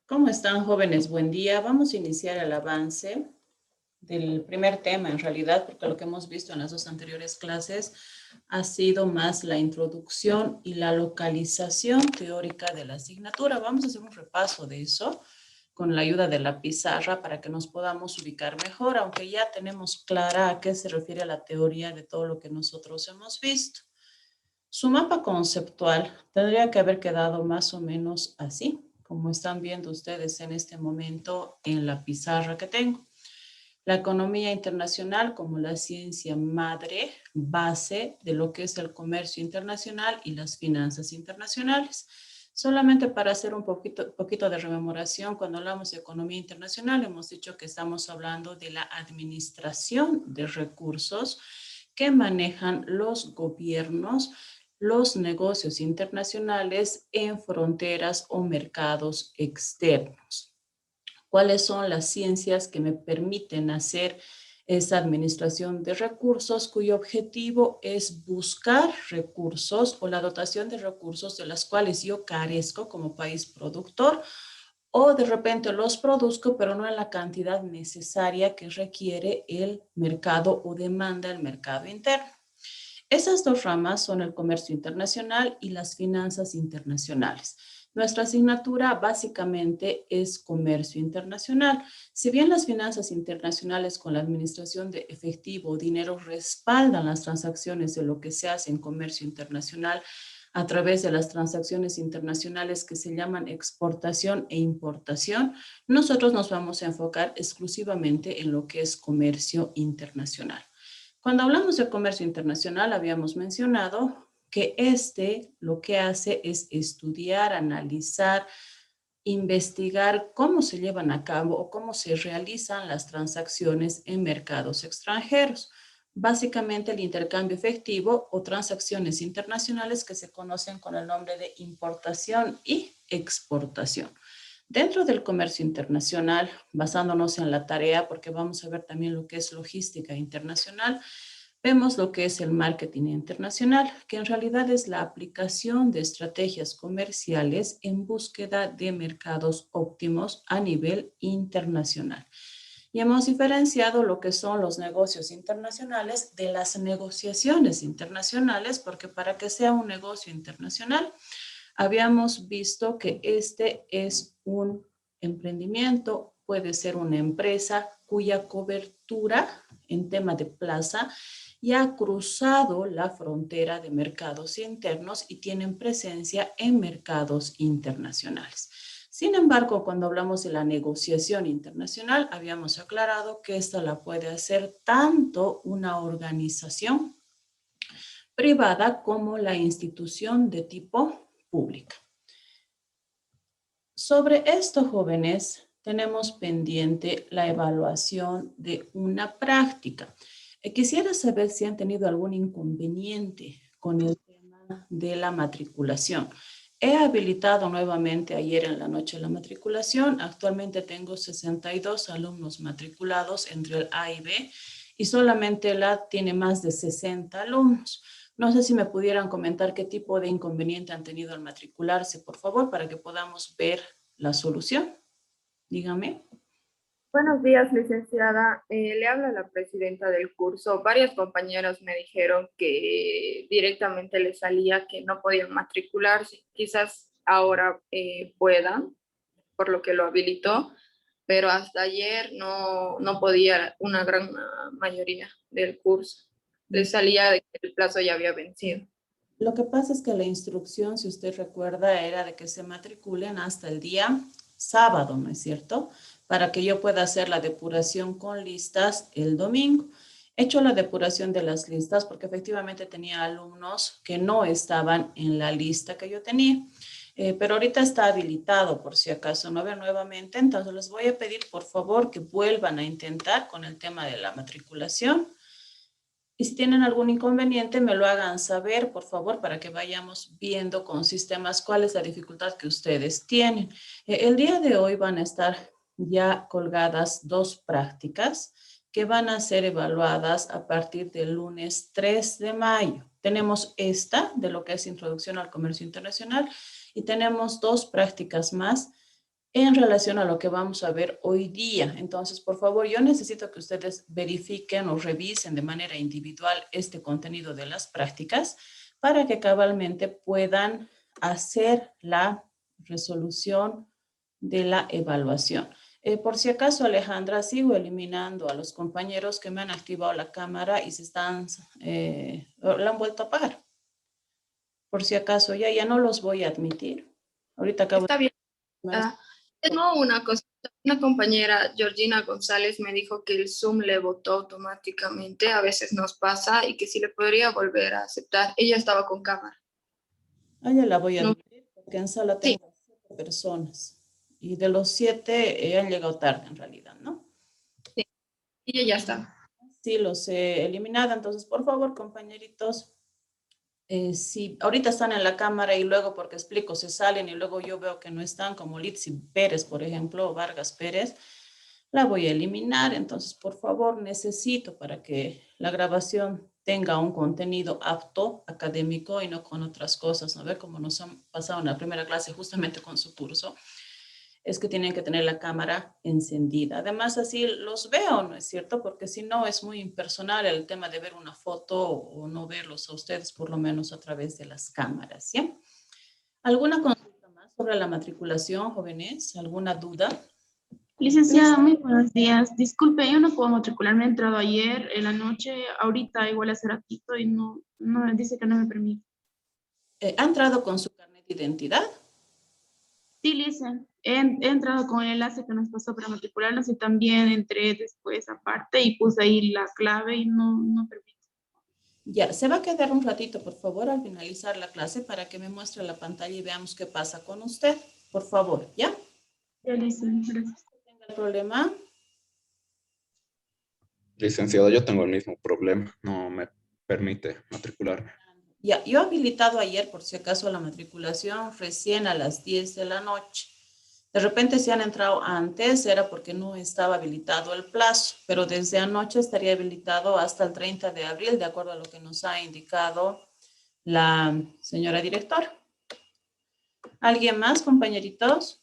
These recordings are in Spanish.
¿Cómo están, jóvenes? Buen día. Vamos a iniciar el avance del primer tema, en realidad, porque lo que hemos visto en las dos anteriores clases ha sido más la introducción y la localización teórica de la asignatura. Vamos a hacer un repaso de eso con la ayuda de la pizarra para que nos podamos ubicar mejor, aunque ya tenemos clara a qué se refiere la teoría de todo lo que nosotros hemos visto. Su mapa conceptual tendría que haber quedado más o menos así, como están viendo ustedes en este momento en la pizarra que tengo. La economía internacional como la ciencia madre, base de lo que es el comercio internacional y las finanzas internacionales. Solamente para hacer un poquito de rememoración, cuando hablamos de economía internacional, hemos dicho que estamos hablando de la administración de recursos que manejan los gobiernos, los negocios internacionales en fronteras o mercados externos. ¿Cuáles son las ciencias que me permiten hacer esa administración de recursos cuyo objetivo es buscar recursos o la dotación de recursos de las cuales yo carezco como país productor o de repente los produzco pero no en la cantidad necesaria que requiere el mercado o demanda el mercado interno? Esas dos ramas son el comercio internacional y las finanzas internacionales. Nuestra asignatura básicamente es comercio internacional. Si bien las finanzas internacionales con la administración de efectivo o dinero respaldan las transacciones de lo que se hace en comercio internacional a través de las transacciones internacionales que se llaman exportación e importación, nosotros nos vamos a enfocar exclusivamente en lo que es comercio internacional. Cuando hablamos de comercio internacional, habíamos mencionado que lo que hace es estudiar, analizar, investigar cómo se llevan a cabo o cómo se realizan las transacciones en mercados extranjeros. Básicamente el intercambio efectivo o transacciones internacionales que se conocen con el nombre de importación y exportación. Dentro del comercio internacional, basándonos en la tarea, porque vamos a ver también lo que es logística internacional, vemos lo que es el marketing internacional, que en realidad es la aplicación de estrategias comerciales en búsqueda de mercados óptimos a nivel internacional. Y hemos diferenciado lo que son los negocios internacionales de las negociaciones internacionales, porque para que sea un negocio internacional, habíamos visto que este es un emprendimiento, puede ser una empresa cuya cobertura en tema de plaza ya ha cruzado la frontera de mercados internos y tienen presencia en mercados internacionales. Sin embargo, cuando hablamos de la negociación internacional, habíamos aclarado que esta la puede hacer tanto una organización privada como la institución de tipo pública. Sobre esto, jóvenes, tenemos pendiente la evaluación de una práctica. Quisiera saber si han tenido algún inconveniente con el tema de la matriculación. He habilitado nuevamente ayer en la noche la matriculación. Actualmente tengo 62 alumnos matriculados entre el A y B y solamente el A tiene más de 60 alumnos. No sé si me pudieran comentar qué tipo de inconveniente han tenido al matricularse, por favor, para que podamos ver la solución. Dígame. Buenos días, licenciada. Le habla la presidenta del curso. Varias compañeras me dijeron que directamente les salía que no podían matricularse. Quizás ahora puedan, por lo que lo habilitó, pero hasta ayer no podía una gran mayoría del curso. Les salía de que el plazo ya había vencido. Lo que pasa es que la instrucción, si usted recuerda, era de que se matriculen hasta el día sábado, ¿no es cierto? Para que yo pueda hacer la depuración con listas el domingo. He hecho la depuración de las listas porque efectivamente tenía alumnos que no estaban en la lista que yo tenía. Pero ahorita está habilitado por si acaso no ver nuevamente. Entonces les voy a pedir por favor que vuelvan a intentar con el tema de la matriculación. Y si tienen algún inconveniente, me lo hagan saber, por favor, para que vayamos viendo con sistemas cuál es la dificultad que ustedes tienen. El día de hoy van a estar ya colgadas dos prácticas que van a ser evaluadas a partir del lunes 3 de mayo. Tenemos esta de lo que es Introducción al Comercio Internacional y tenemos dos prácticas más en relación a lo que vamos a ver hoy día. Entonces, por favor, yo necesito que ustedes verifiquen o revisen de manera individual este contenido de las prácticas para que cabalmente puedan hacer la resolución de la evaluación. Por si acaso, Alejandra, sigo eliminando a los compañeros que me han activado la cámara y la han vuelto a apagar. Por si acaso, ya no los voy a admitir. Ahorita acabo Está bien. de... Tengo una cosa. Una compañera, Georgina González, me dijo que el Zoom le votó automáticamente. A veces nos pasa y que si le podría volver a aceptar. Ella estaba con cámara. Ya la voy a No, admitir porque en sala sí, tengo 7 personas y de los 7 han llegado tarde en realidad, ¿no? sí. Y ella ya está. Sí, los he eliminado. Entonces, por favor, compañeritos, si ahorita están en la cámara y luego, porque explico, se salen y luego yo veo que no están, como Litsi Pérez, por ejemplo, o Vargas Pérez, la voy a eliminar. Entonces, por favor, necesito para que la grabación tenga un contenido apto académico y no con otras cosas, ¿no ve? Como nos han pasado en la primera clase justamente con su curso, es que tienen que tener la cámara encendida. Además, así los veo, ¿no es cierto? Porque si no, es muy impersonal el tema de ver una foto o no verlos a ustedes, por lo menos a través de las cámaras, ¿sí? ¿Alguna consulta más sobre la matriculación, jóvenes? ¿Alguna duda? Licenciada, muy buenos días. Disculpe, yo no puedo matricularme. He entrado ayer en la noche, ahorita igual hace ratito y no dice que no me permite. ¿Ha entrado con su carnet de identidad? Sí, Lice, he entrado con el enlace que nos pasó para matricularnos y también entré después aparte y puse ahí la clave y no permite. Ya, se va a quedar un ratito, por favor, al finalizar la clase para que me muestre la pantalla y veamos qué pasa con usted. Por favor, ¿ya? Ya, Lice, gracias. ¿Tenga el problema? Licenciado, yo tengo el mismo problema, no me permite matricularme. Ya, yo he habilitado ayer, por si acaso, la matriculación recién a las 10 de la noche. De repente, si han entrado antes, era porque no estaba habilitado el plazo, pero desde anoche estaría habilitado hasta el 30 de abril, de acuerdo a lo que nos ha indicado la señora directora. ¿Alguien más, compañeritos?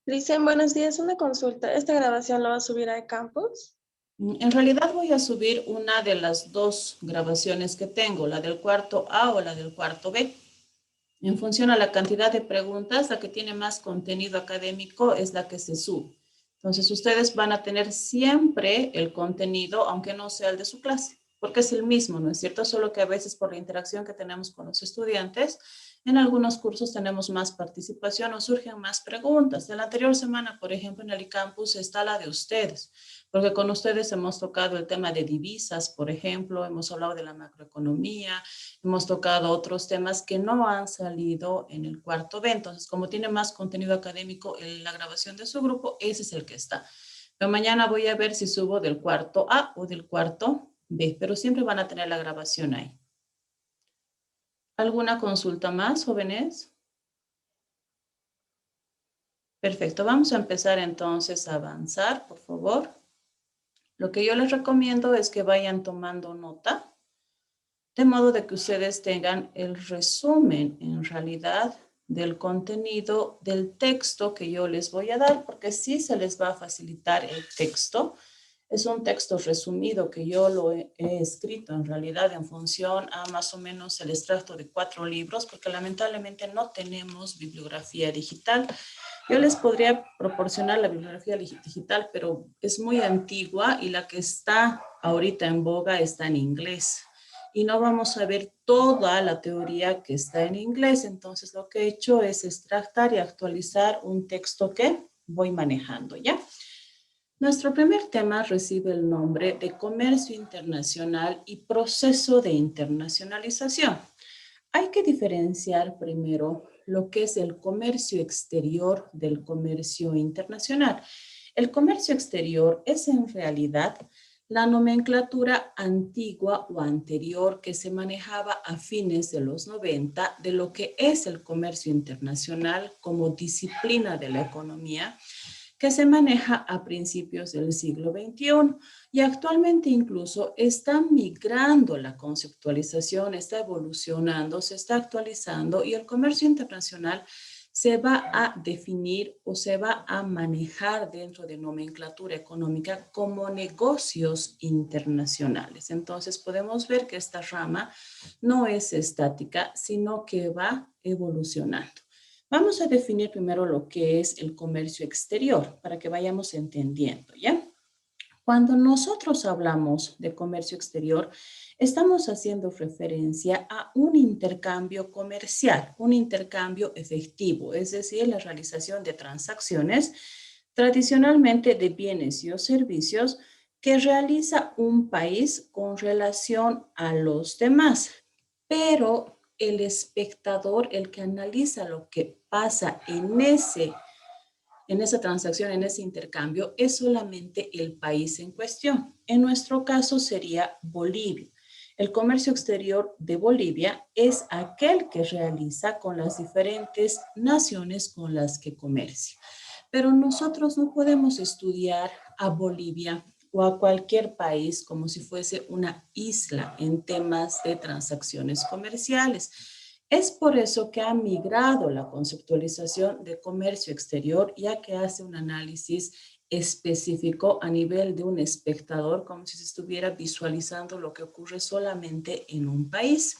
Dicen, buenos días, una consulta. ¿Esta grabación la va a subir a Campus? En realidad voy a subir una de las dos grabaciones que tengo, la del cuarto A o la del cuarto B. En función a la cantidad de preguntas, la que tiene más contenido académico es la que se sube. Entonces, ustedes van a tener siempre el contenido, aunque no sea el de su clase, porque es el mismo, ¿no es cierto? Solo que a veces por la interacción que tenemos con los estudiantes, en algunos cursos tenemos más participación o surgen más preguntas. De la anterior semana, por ejemplo, en el eCampus está la de ustedes, porque con ustedes hemos tocado el tema de divisas, por ejemplo, hemos hablado de la macroeconomía, hemos tocado otros temas que no han salido en el cuarto B. Entonces, como tiene más contenido académico en la grabación de su grupo, ese es el que está. Pero mañana voy a ver si subo del cuarto A o del cuarto B, pero siempre van a tener la grabación ahí. ¿Alguna consulta más, jóvenes? Perfecto, vamos a empezar entonces a avanzar, por favor. Lo que yo les recomiendo es que vayan tomando nota, de modo de que ustedes tengan el resumen en realidad del contenido del texto que yo les voy a dar, porque sí se les va a facilitar el texto. Es un texto resumido que yo lo he escrito en realidad en función a más o menos el extracto de 4 libros, porque lamentablemente no tenemos bibliografía digital. Yo les podría proporcionar la bibliografía digital, pero es muy antigua y la que está ahorita en boga está en inglés. Y no vamos a ver toda la teoría que está en inglés. Entonces, lo que he hecho es extractar y actualizar un texto que voy manejando, ¿ya? Nuestro primer tema recibe el nombre de Comercio Internacional y Proceso de Internacionalización. Hay que diferenciar primero lo que es el comercio exterior del comercio internacional. El comercio exterior es en realidad la nomenclatura antigua o anterior que se manejaba a fines de los 90 de lo que es el comercio internacional como disciplina de la economía, que se maneja a principios del siglo XXI y actualmente incluso está migrando la conceptualización, está evolucionando, se está actualizando y el comercio internacional se va a definir o se va a manejar dentro de nomenclatura económica como negocios internacionales. Entonces podemos ver que esta rama no es estática, sino que va evolucionando. Vamos a definir primero lo que es el comercio exterior para que vayamos entendiendo, ¿ya? Cuando nosotros hablamos de comercio exterior, estamos haciendo referencia a un intercambio comercial, un intercambio efectivo, es decir, la realización de transacciones tradicionalmente de bienes y o servicios que realiza un país con relación a los demás. Pero el espectador, el que analiza lo que pasa en esa transacción, en ese intercambio, es solamente el país en cuestión. En nuestro caso sería Bolivia. El comercio exterior de Bolivia es aquel que realiza con las diferentes naciones con las que comercia. Pero nosotros no podemos estudiar a Bolivia o a cualquier país como si fuese una isla en temas de transacciones comerciales. Es por eso que ha migrado la conceptualización de comercio exterior, ya que hace un análisis específico a nivel de un espectador, como si se estuviera visualizando lo que ocurre solamente en un país.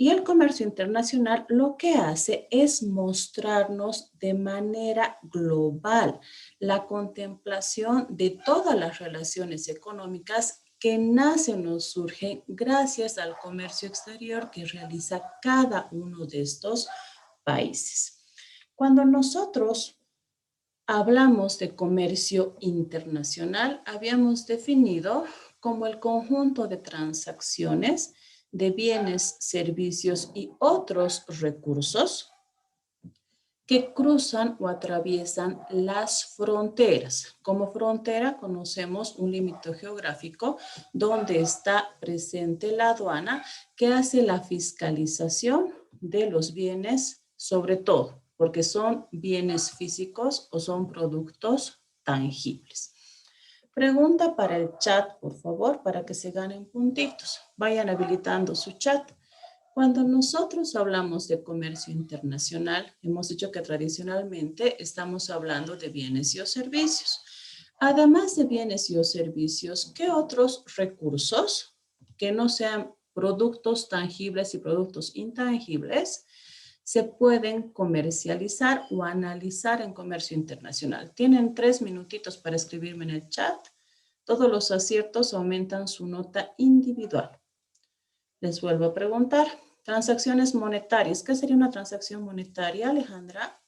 Y el comercio internacional lo que hace es mostrarnos de manera global la contemplación de todas las relaciones económicas que nacen o surgen gracias al comercio exterior que realiza cada uno de estos países. Cuando nosotros hablamos de comercio internacional, habíamos definido como el conjunto de transacciones de bienes, servicios y otros recursos que cruzan o atraviesan las fronteras. Como frontera conocemos un límite geográfico donde está presente la aduana que hace la fiscalización de los bienes, sobre todo, porque son bienes físicos o son productos tangibles. Pregunta para el chat, por favor, para que se ganen puntitos. Vayan habilitando su chat. Cuando nosotros hablamos de comercio internacional, hemos dicho que tradicionalmente estamos hablando de bienes y o servicios. Además de bienes y o servicios, ¿qué otros recursos que no sean productos tangibles y productos intangibles se pueden comercializar o analizar en comercio internacional? Tienen 3 minutitos para escribirme en el chat. Todos los aciertos aumentan su nota individual. Les vuelvo a preguntar. Transacciones monetarias. ¿Qué sería una transacción monetaria, Alejandra?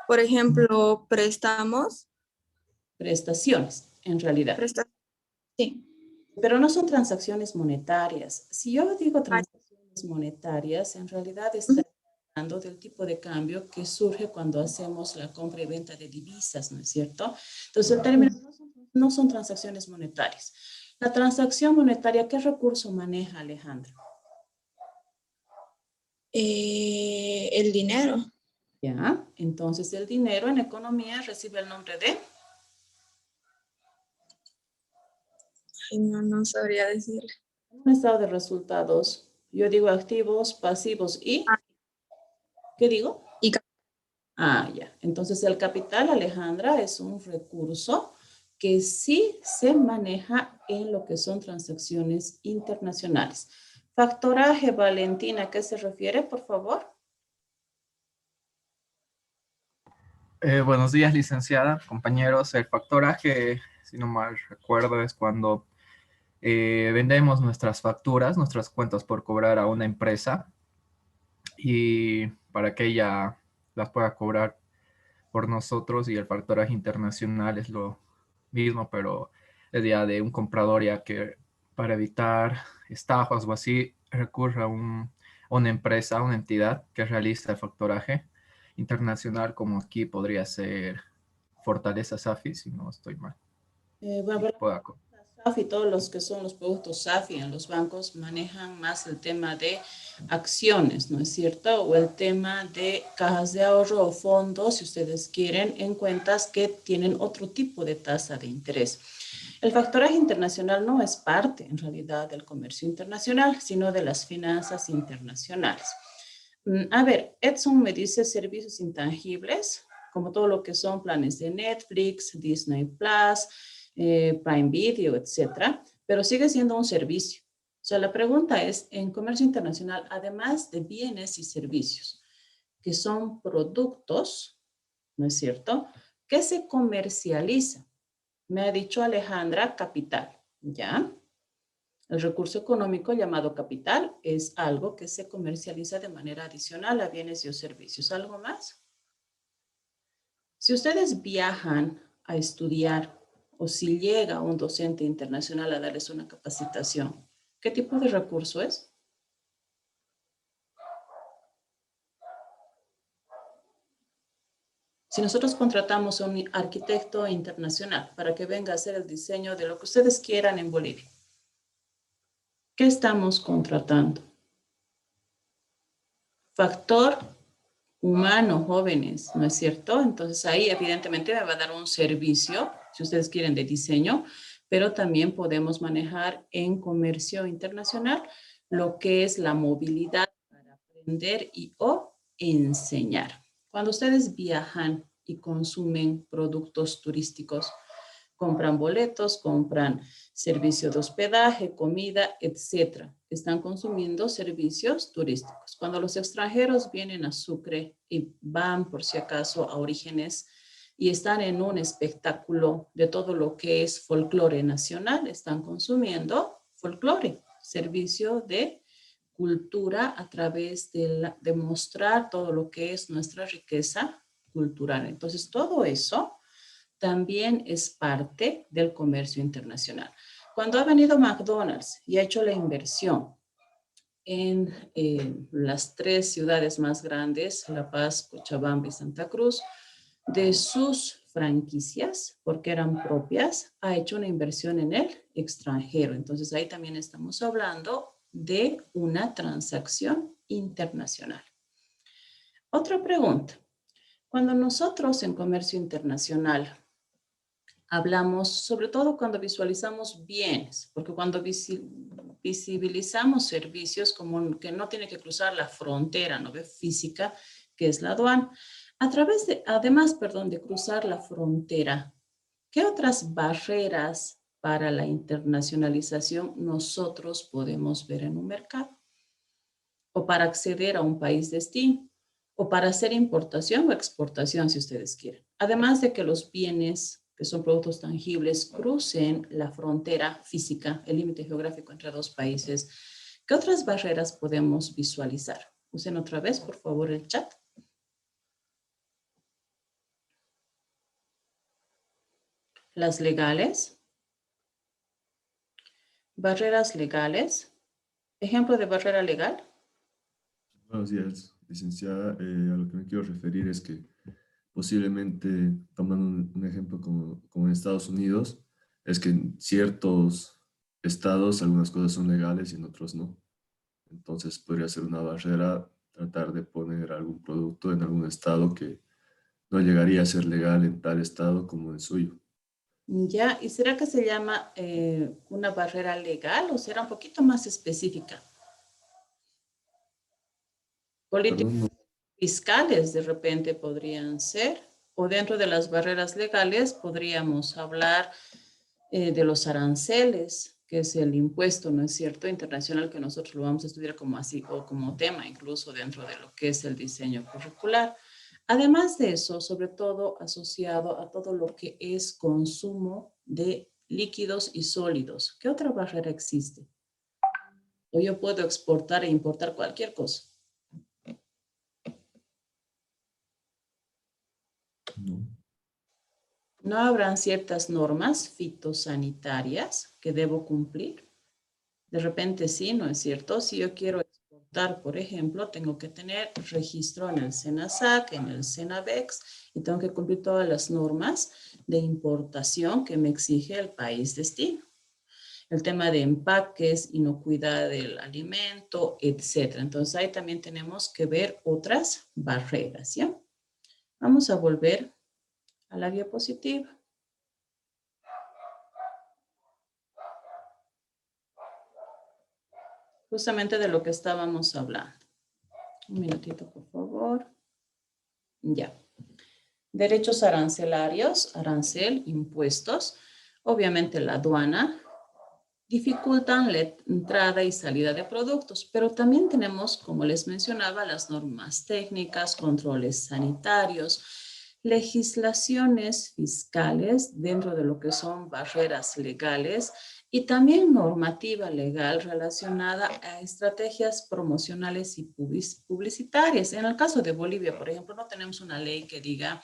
Por ejemplo, préstamos. Prestaciones, en realidad. Sí. Pero no son transacciones monetarias. Si yo digo transacciones monetarias, en realidad está hablando del tipo de cambio que surge cuando hacemos la compra y venta de divisas, ¿no es cierto? Entonces, el término no son transacciones monetarias. La transacción monetaria, ¿qué recurso maneja, Alejandra? El dinero. Ya, entonces el dinero en economía recibe el nombre de... Ay, no sabría decirle. Un estado de resultados. Yo digo activos, pasivos y... ¿Qué digo? Y Ya. Entonces el capital, Alejandra, es un recurso que sí se maneja en lo que son transacciones internacionales. Factoraje, Valentina, ¿a qué se refiere, por favor? Buenos días, licenciada, compañeros. El factoraje, si no mal recuerdo, es cuando vendemos nuestras facturas, nuestras cuentas por cobrar a una empresa y para que ella las pueda cobrar por nosotros, y el factoraje internacional es lo mismo, pero es ya de un comprador ya que para evitar estafas o así recurre a una empresa, una entidad que realiza el factoraje internacional, como aquí podría ser Fortaleza Safi, si no estoy mal. Bueno, SAFI, todos los que son los productos SAFI en los bancos manejan más el tema de acciones, ¿no es cierto? O el tema de cajas de ahorro o fondos, si ustedes quieren, en cuentas que tienen otro tipo de tasa de interés. El factoraje internacional no es parte, en realidad, del comercio internacional, sino de las finanzas internacionales. A ver, Edson me dice servicios intangibles, como todo lo que son planes de Netflix, Disney Plus, Prime Video, etcétera, pero sigue siendo un servicio. O sea, la pregunta es, en comercio internacional, además de bienes y servicios, que son productos, ¿no es cierto?, ¿qué se comercializa? Me ha dicho Alejandra, capital, ¿ya? El recurso económico llamado capital es algo que se comercializa de manera adicional a bienes y o servicios. ¿Algo más? Si ustedes viajan a estudiar o si llega un docente internacional a darles una capacitación, ¿qué tipo de recurso es? Si nosotros contratamos a un arquitecto internacional para que venga a hacer el diseño de lo que ustedes quieran en Bolivia, ¿qué estamos contratando? Factor humano, jóvenes, ¿no es cierto? Entonces ahí evidentemente me va a dar un servicio, si ustedes quieren, de diseño, pero también podemos manejar en comercio internacional lo que es la movilidad para aprender y o enseñar. Cuando ustedes viajan y consumen productos turísticos, compran boletos, compran servicio de hospedaje, comida, etcétera. Están consumiendo servicios turísticos. Cuando los extranjeros vienen a Sucre y van, por si acaso, a Orígenes y están en un espectáculo de todo lo que es folclore nacional, están consumiendo folclore, servicio de cultura a través de mostrar todo lo que es nuestra riqueza cultural. Entonces, todo eso también es parte del comercio internacional. Cuando ha venido McDonald's y ha hecho la inversión en las 3 ciudades más grandes, La Paz, Cochabamba y Santa Cruz, de sus franquicias, porque eran propias, ha hecho una inversión en el extranjero. Entonces ahí también estamos hablando de una transacción internacional. Otra pregunta. Cuando nosotros en comercio internacional hablamos, sobre todo cuando visualizamos bienes, porque cuando visibilizamos servicios como que no tiene que cruzar la frontera, ¿no ve? Física, que es la aduana, además de cruzar la frontera, ¿qué otras barreras para la internacionalización nosotros podemos ver en un mercado? O para acceder a un país destino, o para hacer importación o exportación, si ustedes quieren. Además de que los bienes, que son productos tangibles, crucen la frontera física, el límite geográfico entre 2 países, ¿qué otras barreras podemos visualizar? Usen otra vez, por favor, el chat. Las legales. Barreras legales. Ejemplo de barrera legal. Buenos días, licenciada. A lo que me quiero referir es que posiblemente, tomando un ejemplo como en Estados Unidos, es que en ciertos estados algunas cosas son legales y en otros no. Entonces podría ser una barrera tratar de poner algún producto en algún estado que no llegaría a ser legal en tal estado como el suyo. Ya, ¿y será que se llama una barrera legal o será un poquito más específica? Políticas Perdón, no. fiscales de repente podrían ser, o dentro de las barreras legales podríamos hablar de los aranceles, que es el impuesto, ¿no es cierto?, internacional, que nosotros lo vamos a estudiar como así o como tema incluso dentro de lo que es el diseño curricular. Además de eso, sobre todo asociado a todo lo que es consumo de líquidos y sólidos. ¿Qué otra barrera existe? O yo puedo exportar e importar cualquier cosa. No. ¿No habrán ciertas normas fitosanitarias que debo cumplir? De repente sí, ¿no es cierto? Si yo quiero exportar, por ejemplo, tengo que tener registro en el SENASAC, en el SENAVEX, y tengo que cumplir todas las normas de importación que me exige el país destino. el tema de empaques, inocuidad del alimento, etc. Entonces ahí también tenemos que ver otras barreras, ¿ya? Vamos a volver a la diapositiva. Justamente de lo que estábamos hablando. Un minutito, por favor. Ya. Derechos arancelarios, arancel, impuestos. Obviamente la aduana dificultan la entrada y salida de productos, pero también tenemos, como les mencionaba, las normas técnicas, controles sanitarios, legislaciones fiscales dentro de lo que son barreras legales y también normativa legal relacionada a estrategias promocionales y publicitarias. En el caso de Bolivia, por ejemplo, no tenemos una ley que diga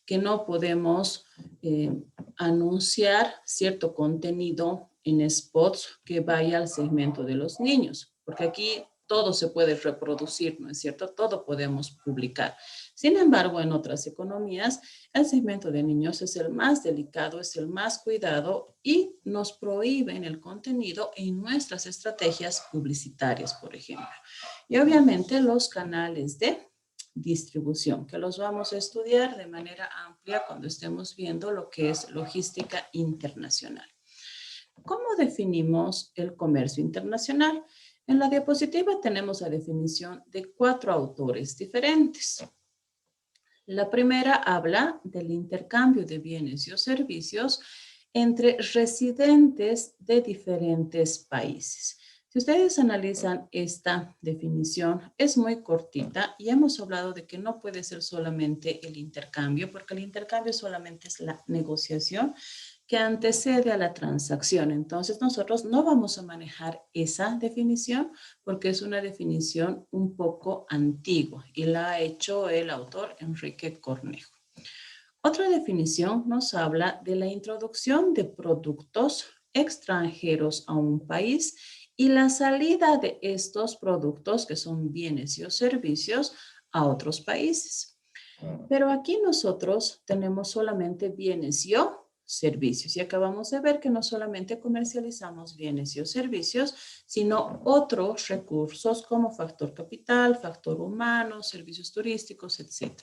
que no podemos anunciar cierto contenido en spots que vaya al segmento de los niños, porque aquí todo se puede reproducir, ¿no es cierto? Todo podemos publicar. Sin embargo, en otras economías, el segmento de niños es el más delicado, es el más cuidado y nos prohíben el contenido en nuestras estrategias publicitarias, por ejemplo. Y obviamente los canales de distribución, que los vamos a estudiar de manera amplia cuando estemos viendo lo que es logística internacional. ¿Cómo definimos el comercio internacional? En la diapositiva tenemos la definición de 4 autores diferentes. La primera habla del intercambio de bienes y servicios entre residentes de diferentes países. Si ustedes analizan esta definición, es muy cortita y hemos hablado de que no puede ser solamente el intercambio, porque el intercambio solamente es la negociación que antecede a la transacción. Entonces, nosotros no vamos a manejar esa definición porque es una definición un poco antigua y la ha hecho el autor Enrique Cornejo. Otra definición nos habla de la introducción de productos extranjeros a un país y la salida de estos productos, que son bienes y servicios, a otros países. Pero aquí nosotros tenemos solamente bienes y servicios. Y acabamos de ver que no solamente comercializamos bienes y servicios, sino otros recursos como factor capital, factor humano, servicios turísticos, etc.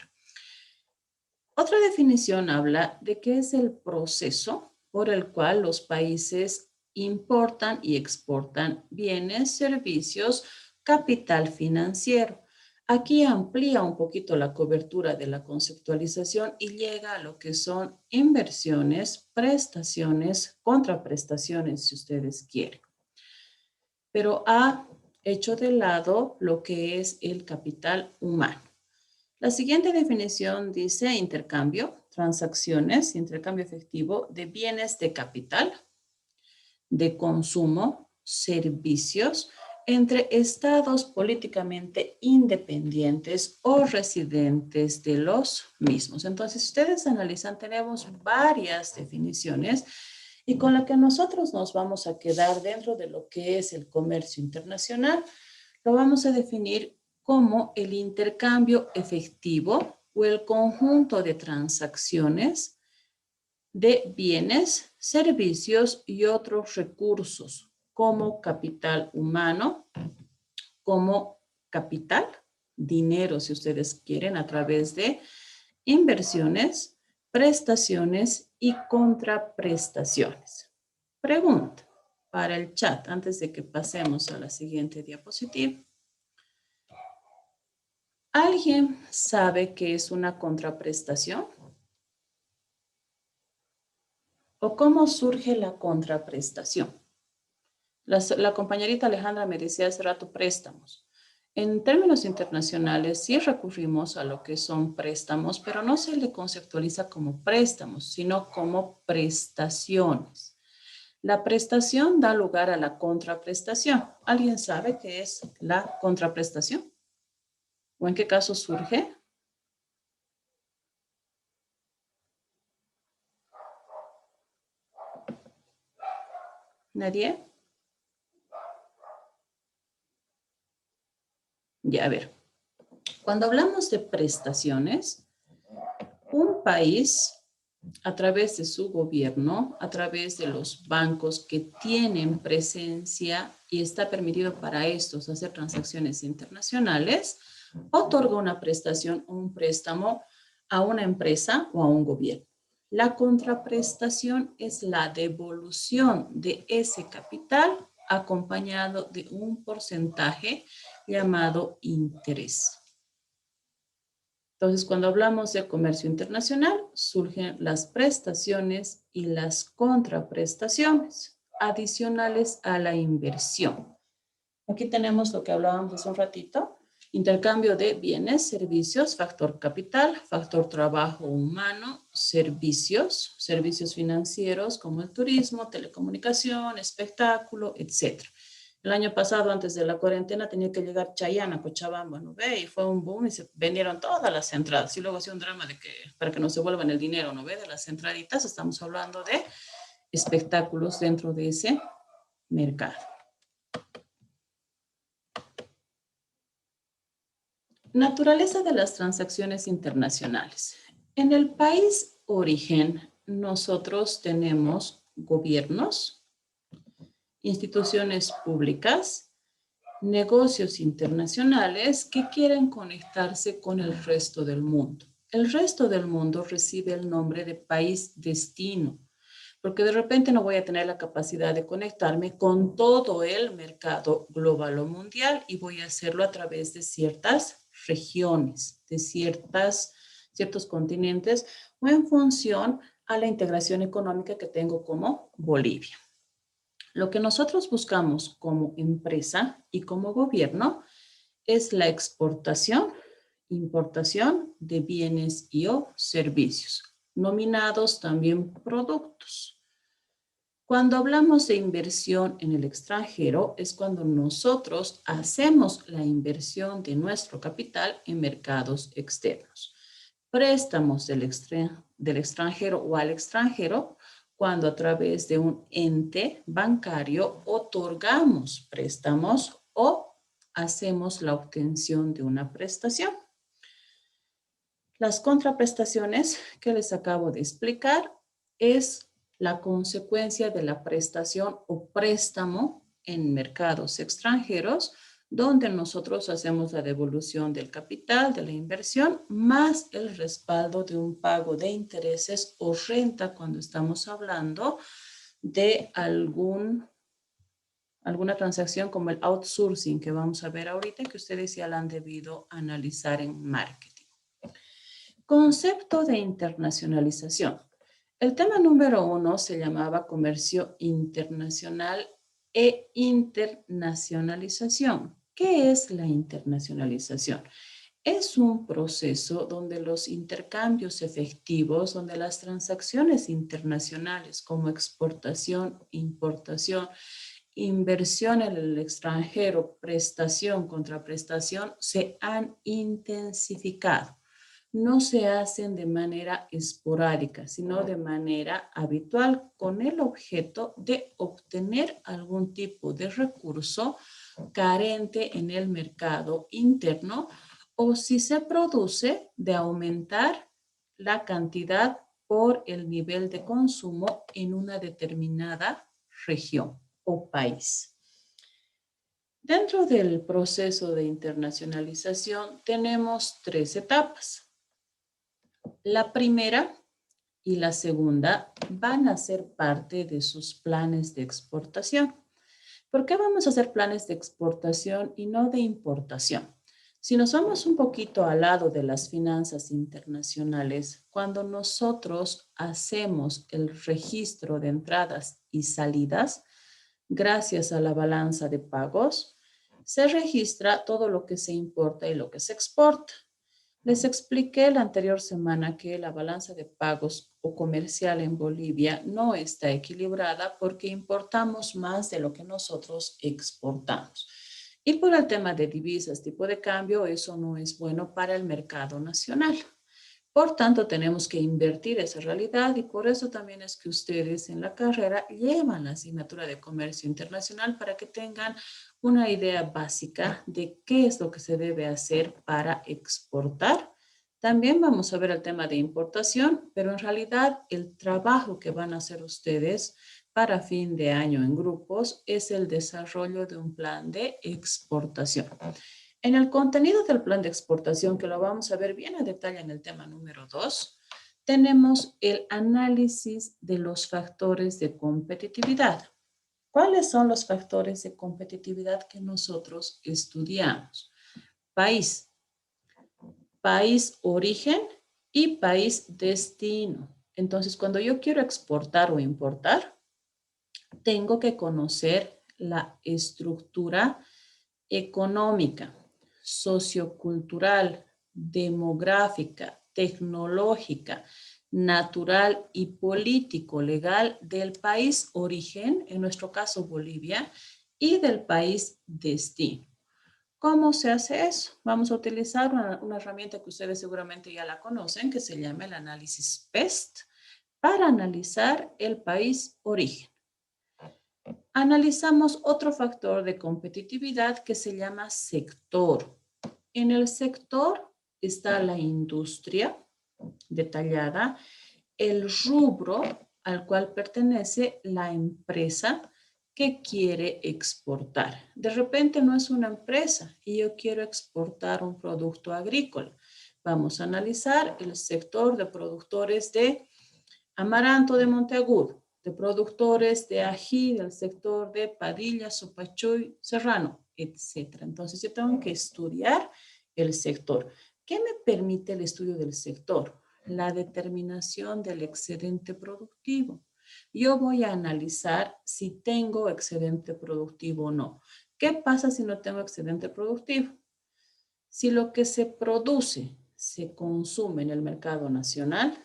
Otra definición habla de que es el proceso por el cual los países importan y exportan bienes, servicios, capital financiero. Aquí amplía un poquito la cobertura de la conceptualización y llega a lo que son inversiones, prestaciones, contraprestaciones, si ustedes quieren. Pero ha hecho de lado lo que es el capital humano. La siguiente definición dice intercambio, transacciones, intercambio efectivo de bienes de capital, de consumo, servicios, entre estados políticamente independientes o residentes de los mismos. Entonces, si ustedes analizan, tenemos varias definiciones y con la que nosotros nos vamos a quedar dentro de lo que es el comercio internacional, lo vamos a definir como el intercambio efectivo o el conjunto de transacciones de bienes, servicios y otros recursos como capital humano, como capital, dinero si ustedes quieren, a través de inversiones, prestaciones y contraprestaciones. Pregunta para el chat antes de que pasemos a la siguiente diapositiva. ¿Alguien sabe qué es una contraprestación? ¿O cómo surge la contraprestación? La compañerita Alejandra me decía hace rato préstamos. En términos internacionales sí recurrimos a lo que son préstamos, pero no se le conceptualiza como préstamos, sino como prestaciones. La prestación da lugar a la contraprestación. ¿Alguien sabe qué es la contraprestación? ¿O en qué caso surge? ¿Nadie? Ya, a ver. Cuando hablamos de prestaciones, un país a través de su gobierno, a través de los bancos que tienen presencia y está permitido para estos hacer transacciones internacionales, otorga una prestación o un préstamo a una empresa o a un gobierno. La contraprestación es la devolución de ese capital acompañado de un porcentaje llamado interés. Entonces, cuando hablamos de comercio internacional, surgen las prestaciones y las contraprestaciones adicionales a la inversión. Aquí tenemos lo que hablábamos hace un ratito, intercambio de bienes, servicios, factor capital, factor trabajo humano, servicios financieros como el turismo, telecomunicación, espectáculo, etc. El año pasado, antes de la cuarentena, tenía que llegar Chayanne a Cochabamba, ¿no ve? Y fue un boom y se vendieron todas las entradas. Y luego hacía un drama de que, para que no se vuelvan el dinero, ¿no ve? De las entraditas, estamos hablando de espectáculos dentro de ese mercado. Naturaleza de las transacciones internacionales. En el país origen, nosotros tenemos gobiernos, instituciones públicas, negocios internacionales que quieren conectarse con el resto del mundo. El resto del mundo recibe el nombre de país destino, porque de repente no voy a tener la capacidad de conectarme con todo el mercado global o mundial y voy a hacerlo a través de ciertas regiones, de ciertos continentes o en función a la integración económica que tengo como Bolivia. Lo que nosotros buscamos como empresa y como gobierno es la exportación, importación de bienes y o servicios, nominados también productos. Cuando hablamos de inversión en el extranjero es cuando nosotros hacemos la inversión de nuestro capital en mercados externos. Préstamos del extranjero o al extranjero cuando a través de un ente bancario otorgamos préstamos o hacemos la obtención de una prestación. Las contraprestaciones que les acabo de explicar es la consecuencia de la prestación o préstamo en mercados extranjeros, donde nosotros hacemos la devolución del capital, de la inversión, más el respaldo de un pago de intereses o renta cuando estamos hablando de alguna transacción como el outsourcing que vamos a ver ahorita, que ustedes ya la han debido analizar en marketing. Concepto de internacionalización. El tema número 1 se llamaba comercio internacional e internacionalización. ¿Qué es la internacionalización? Es un proceso donde los intercambios efectivos, donde las transacciones internacionales como exportación, importación, inversión en el extranjero, prestación, contraprestación, se han intensificado. No se hacen de manera esporádica, sino de manera habitual con el objeto de obtener algún tipo de recurso carente en el mercado interno o si se produce de aumentar la cantidad por el nivel de consumo en una determinada región o país. Dentro del proceso de internacionalización tenemos 3 etapas. La primera y la segunda van a ser parte de sus planes de exportación. ¿Por qué vamos a hacer planes de exportación y no de importación? Si nos vamos un poquito al lado de las finanzas internacionales, cuando nosotros hacemos el registro de entradas y salidas, gracias a la balanza de pagos, se registra todo lo que se importa y lo que se exporta. Les expliqué la anterior semana que la balanza de pagos o comercial en Bolivia no está equilibrada porque importamos más de lo que nosotros exportamos. Y por el tema de divisas, tipo de cambio, eso no es bueno para el mercado nacional. Por tanto, tenemos que invertir esa realidad y por eso también es que ustedes en la carrera llevan la asignatura de comercio internacional para que tengan una idea básica de qué es lo que se debe hacer para exportar También vamos a ver el tema de importación, pero en realidad el trabajo que van a hacer ustedes para fin de año en grupos es el desarrollo de un plan de exportación. En el contenido del plan de exportación, que lo vamos a ver bien a detalle en el tema número 2, tenemos el análisis de los factores de competitividad. ¿Cuáles son los factores de competitividad que nosotros estudiamos? País, país origen y país destino. Entonces, cuando yo quiero exportar o importar, tengo que conocer la estructura económica, sociocultural, demográfica, tecnológica, natural y político legal del país origen, en nuestro caso Bolivia, y del país destino. ¿Cómo se hace eso? Vamos a utilizar una herramienta que ustedes seguramente ya la conocen, que se llama el análisis PEST, para analizar el país origen. Analizamos otro factor de competitividad que se llama sector. En el sector está la industria detallada, el rubro al cual pertenece la empresa que quiere exportar. De repente no es una empresa y yo quiero exportar un producto agrícola. Vamos a analizar el sector de productores de amaranto de Monteagudo, de productores de ají del sector de Padilla, Sopachuy, Serrano, etc. Entonces yo tengo que estudiar el sector. ¿Qué me permite el estudio del sector? La determinación del excedente productivo. Yo voy a analizar si tengo excedente productivo o no. ¿Qué pasa si no tengo excedente productivo? Si lo que se produce se consume en el mercado nacional,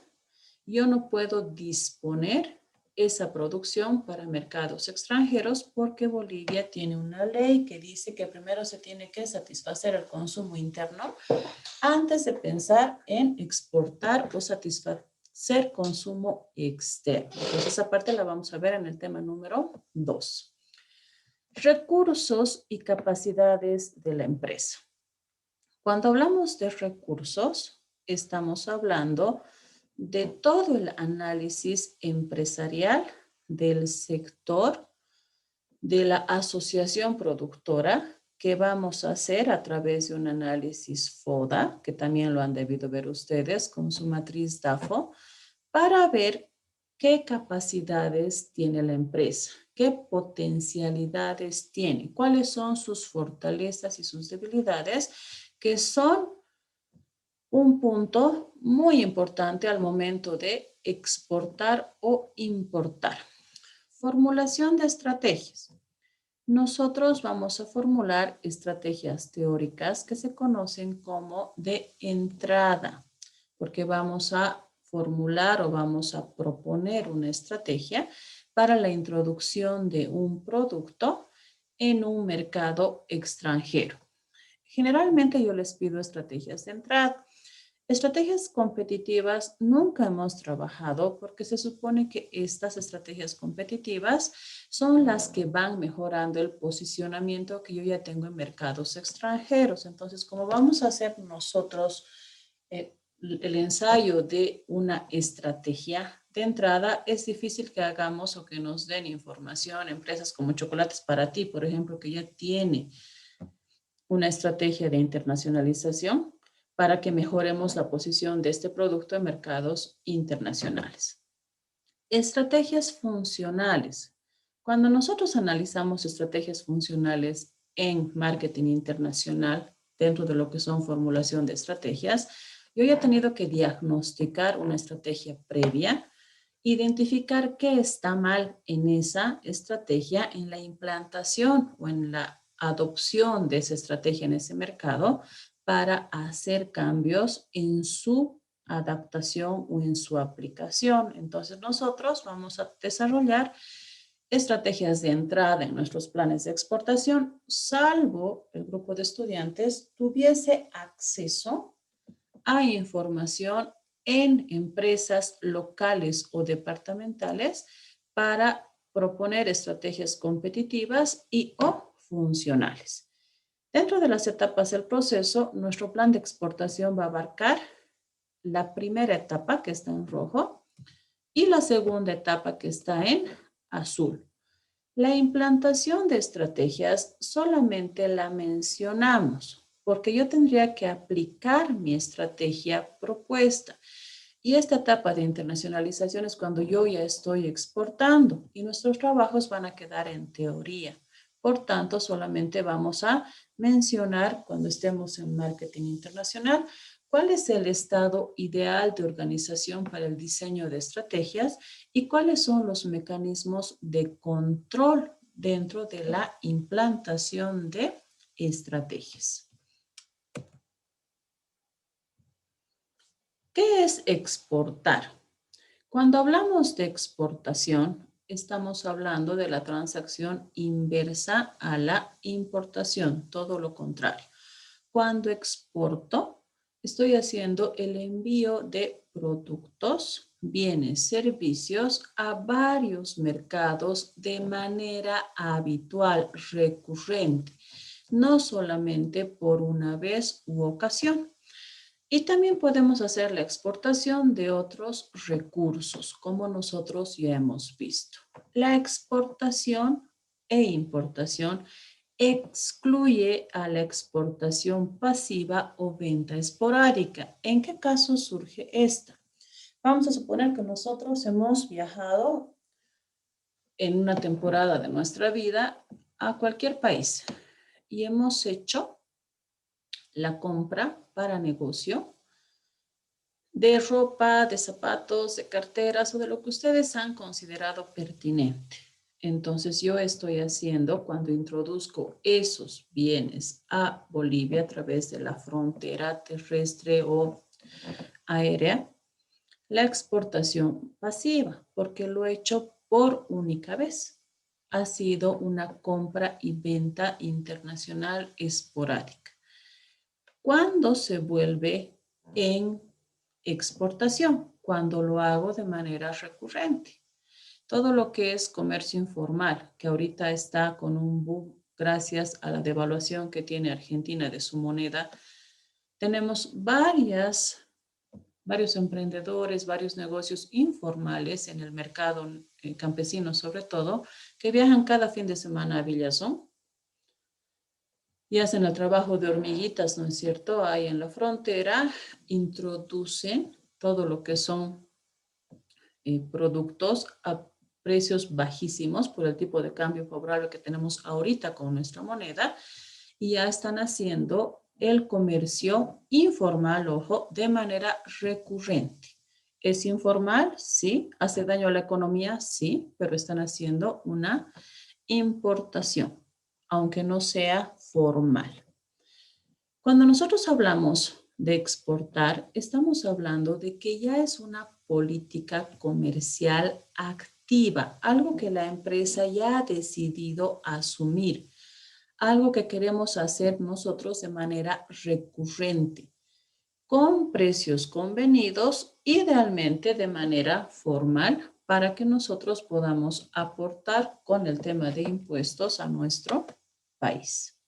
yo no puedo disponer esa producción para mercados extranjeros porque Bolivia tiene una ley que dice que primero se tiene que satisfacer el consumo interno antes de pensar en exportar o satisfacer consumo externo. Entonces, esa parte la vamos a ver en el tema número 2. Recursos y capacidades de la empresa. Cuando hablamos de recursos, estamos hablando de todo el análisis empresarial del sector, de la asociación productora, que vamos a hacer a través de un análisis FODA, que también lo han debido ver ustedes con su matriz DAFO, para ver qué capacidades tiene la empresa, qué potencialidades tiene, cuáles son sus fortalezas y sus debilidades, que son un punto muy importante al momento de exportar o importar. Formulación de estrategias. Nosotros vamos a formular estrategias teóricas que se conocen como de entrada, porque vamos a formular o vamos a proponer una estrategia para la introducción de un producto en un mercado extranjero. Generalmente yo les pido estrategias de entrada. Estrategias competitivas nunca hemos trabajado porque se supone que estas estrategias competitivas son las que van mejorando el posicionamiento que yo ya tengo en mercados extranjeros. Entonces, como vamos a hacer nosotros el ensayo de una estrategia de entrada, es difícil que hagamos o que nos den información empresas como Chocolates para Ti, por ejemplo, que ya tiene una estrategia de internacionalización para que mejoremos la posición de este producto en mercados internacionales. Estrategias funcionales. Cuando nosotros analizamos estrategias funcionales en marketing internacional, dentro de lo que son formulación de estrategias, yo ya he tenido que diagnosticar una estrategia previa, identificar qué está mal en esa estrategia, en la implantación o en la adopción de esa estrategia en ese mercado, para hacer cambios en su adaptación o en su aplicación. Entonces nosotros vamos a desarrollar estrategias de entrada en nuestros planes de exportación, salvo el grupo de estudiantes tuviese acceso a información en empresas locales o departamentales para proponer estrategias competitivas y o funcionales. Dentro de las etapas del proceso, nuestro plan de exportación va a abarcar la primera etapa que está en rojo y la segunda etapa que está en azul. La implantación de estrategias solamente la mencionamos porque yo tendría que aplicar mi estrategia propuesta. Y esta etapa de internacionalización es cuando yo ya estoy exportando y nuestros trabajos van a quedar en teoría. Por tanto, solamente vamos a mencionar cuando estemos en marketing internacional cuál es el estado ideal de organización para el diseño de estrategias y cuáles son los mecanismos de control dentro de la implantación de estrategias. ¿Qué es exportar? Cuando hablamos de exportación, estamos hablando de la transacción inversa a la importación, todo lo contrario. Cuando exporto, estoy haciendo el envío de productos, bienes, servicios a varios mercados de manera habitual, recurrente, no solamente por una vez u ocasión. Y también podemos hacer la exportación de otros recursos, como nosotros ya hemos visto. La exportación e importación excluye a la exportación pasiva o venta esporádica. ¿En qué caso surge esta? Vamos a suponer que nosotros hemos viajado en una temporada de nuestra vida a cualquier país y hemos hecho la compra para negocio de ropa, de zapatos, de carteras o de lo que ustedes han considerado pertinente. Entonces yo estoy haciendo, cuando introduzco esos bienes a Bolivia a través de la frontera terrestre o aérea, la exportación pasiva, porque lo he hecho por única vez. Ha sido una compra y venta internacional esporádica. ¿Cuándo se vuelve en exportación? Cuando lo hago de manera recurrente. Todo lo que es comercio informal, que ahorita está con un boom gracias a la devaluación que tiene Argentina de su moneda, tenemos varios emprendedores, varios negocios informales en el mercado campesino sobre todo, que viajan cada fin de semana a Villazón y hacen el trabajo de hormiguitas, ¿no es cierto? Ahí en la frontera introducen todo lo que son productos a precios bajísimos por el tipo de cambio favorable que tenemos ahorita con nuestra moneda y ya están haciendo el comercio informal, ojo, de manera recurrente. ¿Es informal? Sí. ¿Hace daño a la economía? Sí, pero están haciendo una importación, aunque no sea formal. Cuando nosotros hablamos de exportar, estamos hablando de que ya es una política comercial activa, algo que la empresa ya ha decidido asumir, algo que queremos hacer nosotros de manera recurrente, con precios convenidos, idealmente de manera formal, para que nosotros podamos aportar con el tema de impuestos a nuestro país.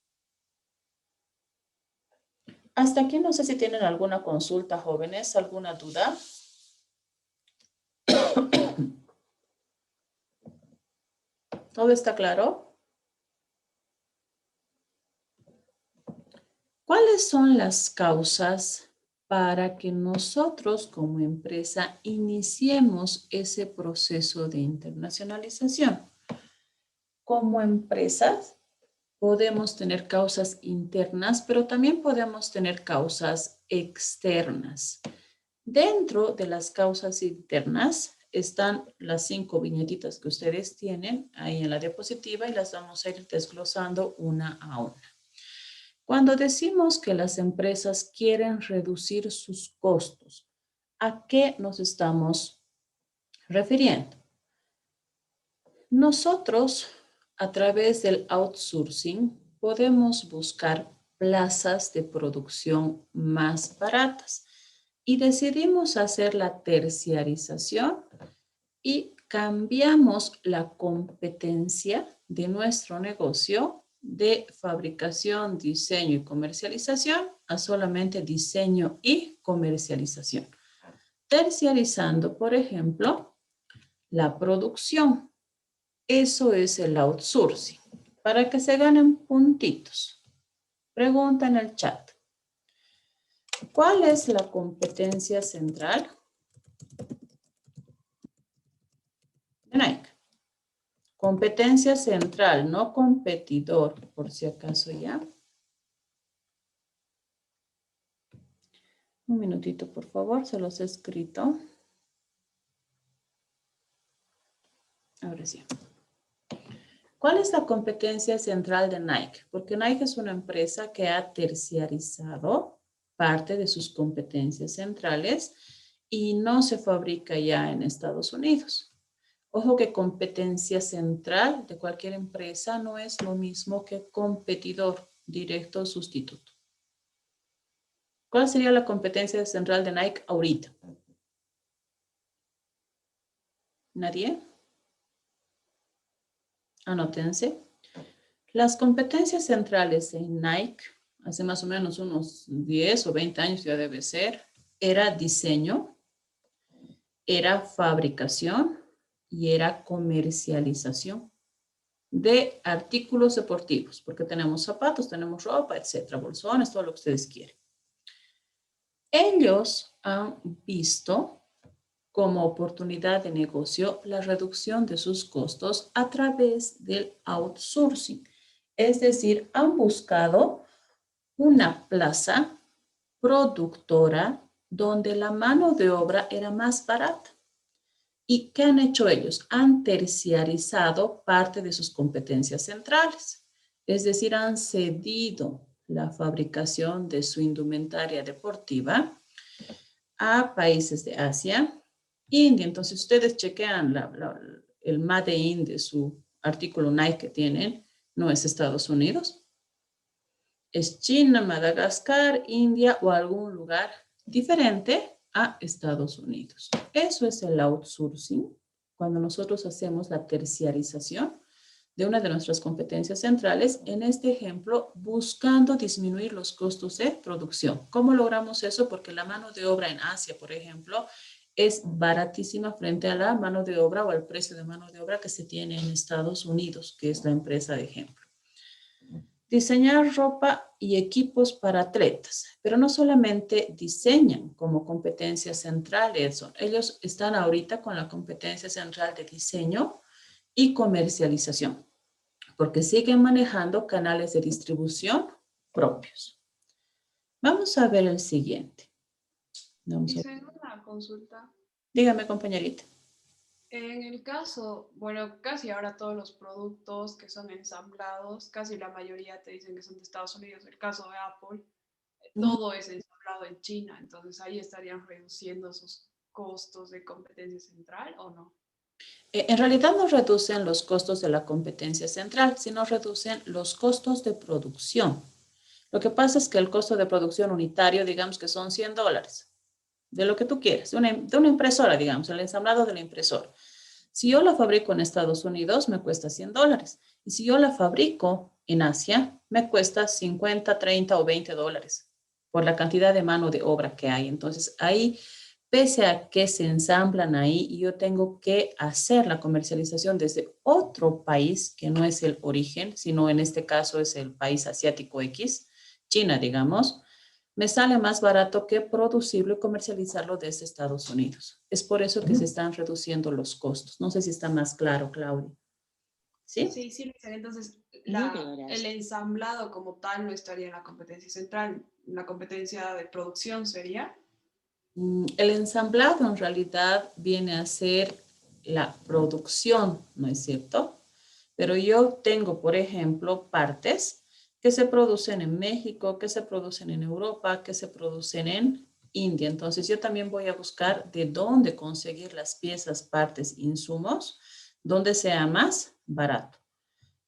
Hasta aquí no sé si tienen alguna consulta, jóvenes, alguna duda. ¿Todo está claro? ¿Cuáles son las causas para que nosotros como empresa iniciemos ese proceso de internacionalización? Como empresas podemos tener causas internas, pero también podemos tener causas externas. Dentro de las causas internas están las 5 viñetitas que ustedes tienen ahí en la diapositiva y las vamos a ir desglosando una a una. Cuando decimos que las empresas quieren reducir sus costos, ¿a qué nos estamos refiriendo? Nosotros, a través del outsourcing, podemos buscar plazas de producción más baratas y decidimos hacer la terciarización y cambiamos la competencia de nuestro negocio de fabricación, diseño y comercialización a solamente diseño y comercialización. terciarizando, por ejemplo, la producción. Eso es el outsourcing. Para que se ganen puntitos. Pregunta en el chat. ¿Cuál es la competencia central de Nike? Competencia central, no competidor, por si acaso ya. Un minutito, por favor, se los he escrito. Ahora sí. ¿Cuál es la competencia central de Nike? Porque Nike es una empresa que ha terciarizado parte de sus competencias centrales y no se fabrica ya en Estados Unidos. Ojo que competencia central de cualquier empresa no es lo mismo que competidor directo o sustituto. ¿Cuál sería la competencia central de Nike ahorita? ¿Nadie? Anótense. Las competencias centrales en Nike, hace más o menos unos 10 o 20 años ya debe ser, era diseño, era fabricación y era comercialización de artículos deportivos, porque tenemos zapatos, tenemos ropa, etcétera, bolsones, todo lo que ustedes quieren. Ellos han visto como oportunidad de negocio la reducción de sus costos a través del outsourcing. Es decir, han buscado una plaza productora donde la mano de obra era más barata. ¿Y qué han hecho ellos? Han terciarizado parte de sus competencias centrales. Es decir, han cedido la fabricación de su indumentaria deportiva a países de Asia, India. Entonces, ustedes chequean el Made in de su artículo Nike que tienen, no es Estados Unidos, es China, Madagascar, India o algún lugar diferente a Estados Unidos. Eso es el outsourcing, cuando nosotros hacemos la terciarización de una de nuestras competencias centrales, en este ejemplo, buscando disminuir los costos de producción. ¿Cómo logramos eso? Porque la mano de obra en Asia, por ejemplo, es baratísima frente a la mano de obra o al precio de mano de obra que se tiene en Estados Unidos, que es la empresa de ejemplo. Diseñar ropa y equipos para atletas, pero no solamente diseñan como competencia central eso. Ellos están ahorita con la competencia central de diseño y comercialización, porque siguen manejando canales de distribución propios. Vamos a ver el siguiente. Hice una consulta. Dígame, compañerita. En el caso, bueno, casi ahora todos los productos que son ensamblados, casi la mayoría te dicen que son de Estados Unidos. El caso de Apple, todo es ensamblado en China, entonces ahí estarían reduciendo sus costos de competencia central, ¿o no? En realidad no reducen los costos de la competencia central, sino reducen los costos de producción. Lo que pasa es que el costo de producción unitario, digamos que son $100, de lo que tú quieres, de una impresora, digamos, el ensamblado de la impresora. Si yo la fabrico en Estados Unidos, me cuesta $100. Y si yo la fabrico en Asia, me cuesta 50, 30 o $20 por la cantidad de mano de obra que hay. Entonces, ahí, pese a que se ensamblan ahí, yo tengo que hacer la comercialización desde otro país, que no es el origen, sino en este caso es el país asiático X, China, digamos, me sale más barato que producirlo y comercializarlo desde Estados Unidos. Es por eso que se están reduciendo los costos. No sé si está más claro, Claudia. ¿Sí? Sí, sí, entonces el ensamblado como tal no estaría en la competencia central, la competencia de producción sería. El ensamblado en realidad viene a ser la producción, ¿no es cierto? Pero yo tengo, por ejemplo, partes que se producen en México, que se producen en Europa, que se producen en India. Entonces yo también voy a buscar de dónde conseguir las piezas, partes, insumos, donde sea más barato.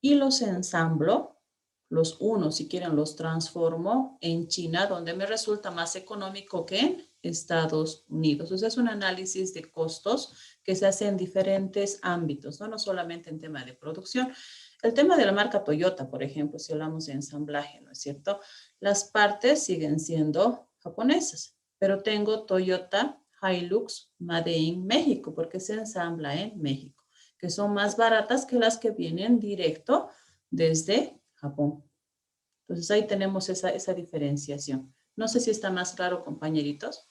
Y los ensamblo, los uno, si quieren, los transformo en China, donde me resulta más económico que en Estados Unidos. Entonces es un análisis de costos que se hace en diferentes ámbitos, no solamente en tema de producción. El tema de la marca Toyota, por ejemplo, si hablamos de ensamblaje, ¿no es cierto? Las partes siguen siendo japonesas, pero tengo Toyota Hilux Made in México, porque se ensambla en México, que son más baratas que las que vienen directo desde Japón. Entonces ahí tenemos esa diferenciación. No sé si está más claro, compañeritos.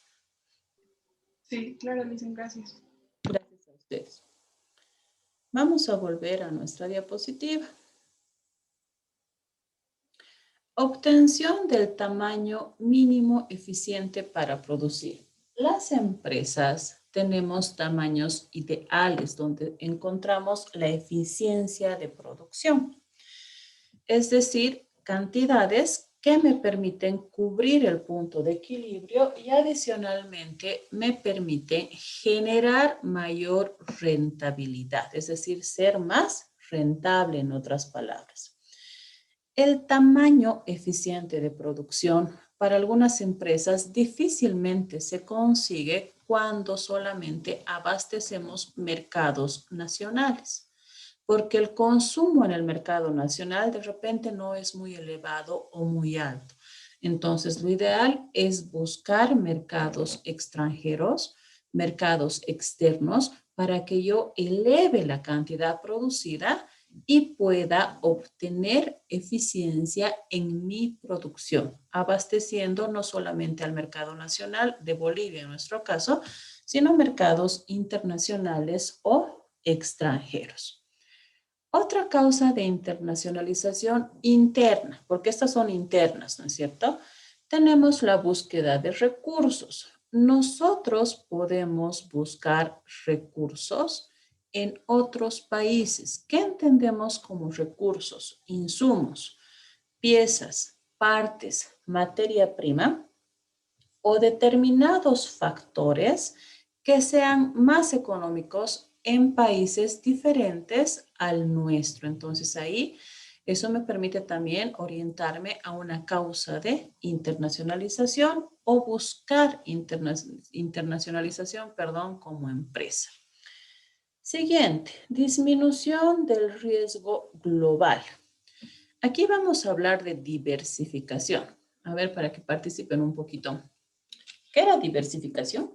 Sí, claro, dicen gracias. Gracias a ustedes. Vamos a volver a nuestra diapositiva. Obtención del tamaño mínimo eficiente para producir. Las empresas tenemos tamaños ideales donde encontramos la eficiencia de producción. Es decir, cantidades que me permiten cubrir el punto de equilibrio y adicionalmente me permiten generar mayor rentabilidad, es decir, ser más rentable en otras palabras. El tamaño eficiente de producción para algunas empresas difícilmente se consigue cuando solamente abastecemos mercados nacionales, porque el consumo en el mercado nacional de repente no es muy elevado o muy alto. Entonces, lo ideal es buscar mercados extranjeros, mercados externos, para que yo eleve la cantidad producida y pueda obtener eficiencia en mi producción, abasteciendo no solamente al mercado nacional de Bolivia en nuestro caso, sino mercados internacionales o extranjeros. Otra causa de internacionalización interna, porque estas son internas, ¿no es cierto? Tenemos la búsqueda de recursos. Nosotros podemos buscar recursos en otros países. ¿Qué entendemos como recursos? Insumos, piezas, partes, materia prima o determinados factores que sean más económicos en países diferentes al nuestro. Entonces ahí eso me permite también orientarme a una causa de internacionalización o buscar internacionalización, como empresa. Siguiente, disminución del riesgo global. Aquí vamos a hablar de diversificación. A ver, para que participen un poquito. ¿Qué era diversificación?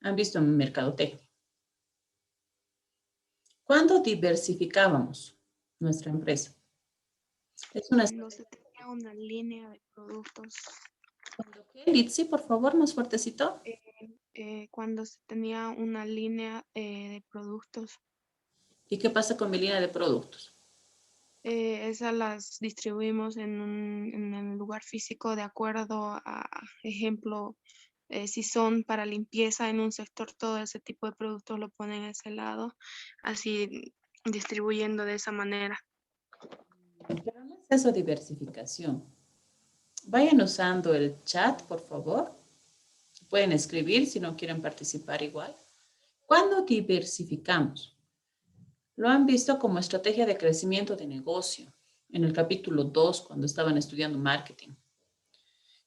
¿Han visto en mercadotecnia? ¿Cuándo diversificábamos nuestra empresa? Es una... Cuando se tenía una línea de productos. ¿Qué? Litsi, por favor, más fuertecito. Cuando se tenía una línea de productos. ¿Y qué pasa con mi línea de productos? Esas las distribuimos en el lugar físico de acuerdo a, ejemplo, si son para limpieza en un sector, todo ese tipo de productos lo ponen a ese lado, así distribuyendo de esa manera. Pero no es eso diversificación. Vayan usando el chat, por favor. Pueden escribir si no quieren participar igual. ¿Cuándo diversificamos? Lo han visto como estrategia de crecimiento de negocio en el capítulo 2 cuando estaban estudiando marketing.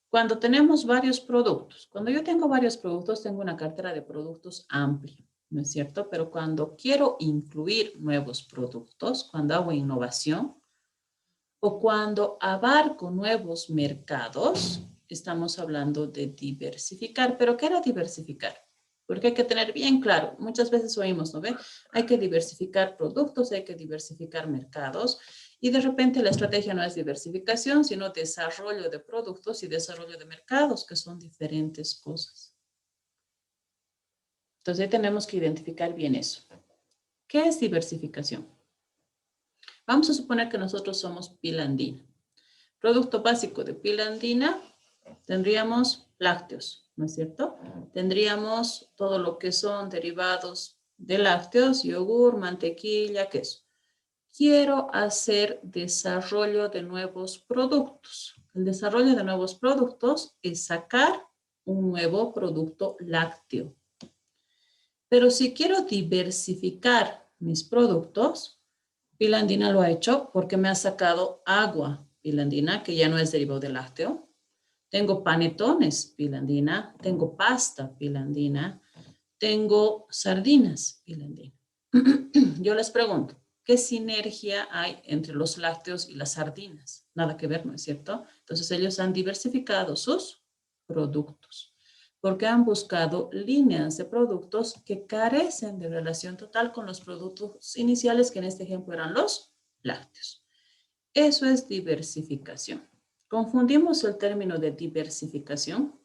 Cuando tenemos varios productos, cuando yo tengo varios productos, tengo una cartera de productos amplia, ¿no es cierto? Pero cuando quiero incluir nuevos productos, cuando hago innovación o cuando abarco nuevos mercados, estamos hablando de diversificar. ¿Pero qué era diversificar? Porque hay que tener bien claro, muchas veces oímos, ¿no ve? Hay que diversificar productos, hay que diversificar mercados y de repente la estrategia no es diversificación, sino desarrollo de productos y desarrollo de mercados, que son diferentes cosas. Entonces ahí tenemos que identificar bien eso. ¿Qué es diversificación? Vamos a suponer que nosotros somos pilandina. Producto básico de pilandina, tendríamos lácteos, ¿no es cierto? Tendríamos todo lo que son derivados de lácteos, yogur, mantequilla, queso. Quiero hacer desarrollo de nuevos productos. El desarrollo de nuevos productos es sacar un nuevo producto lácteo. Pero si quiero diversificar mis productos, Pilandina lo ha hecho porque me ha sacado agua Pilandina, que ya no es derivado de lácteo. Tengo panetones Pilandina, tengo pasta Pilandina, tengo sardinas Pilandina. Yo les pregunto, ¿qué sinergia hay entre los lácteos y las sardinas? Nada que ver, ¿no es cierto? Entonces ellos han diversificado sus productos. porque han buscado líneas de productos que carecen de relación total con los productos iniciales, que en este ejemplo eran los lácteos. Eso es diversificación. Confundimos el término de diversificación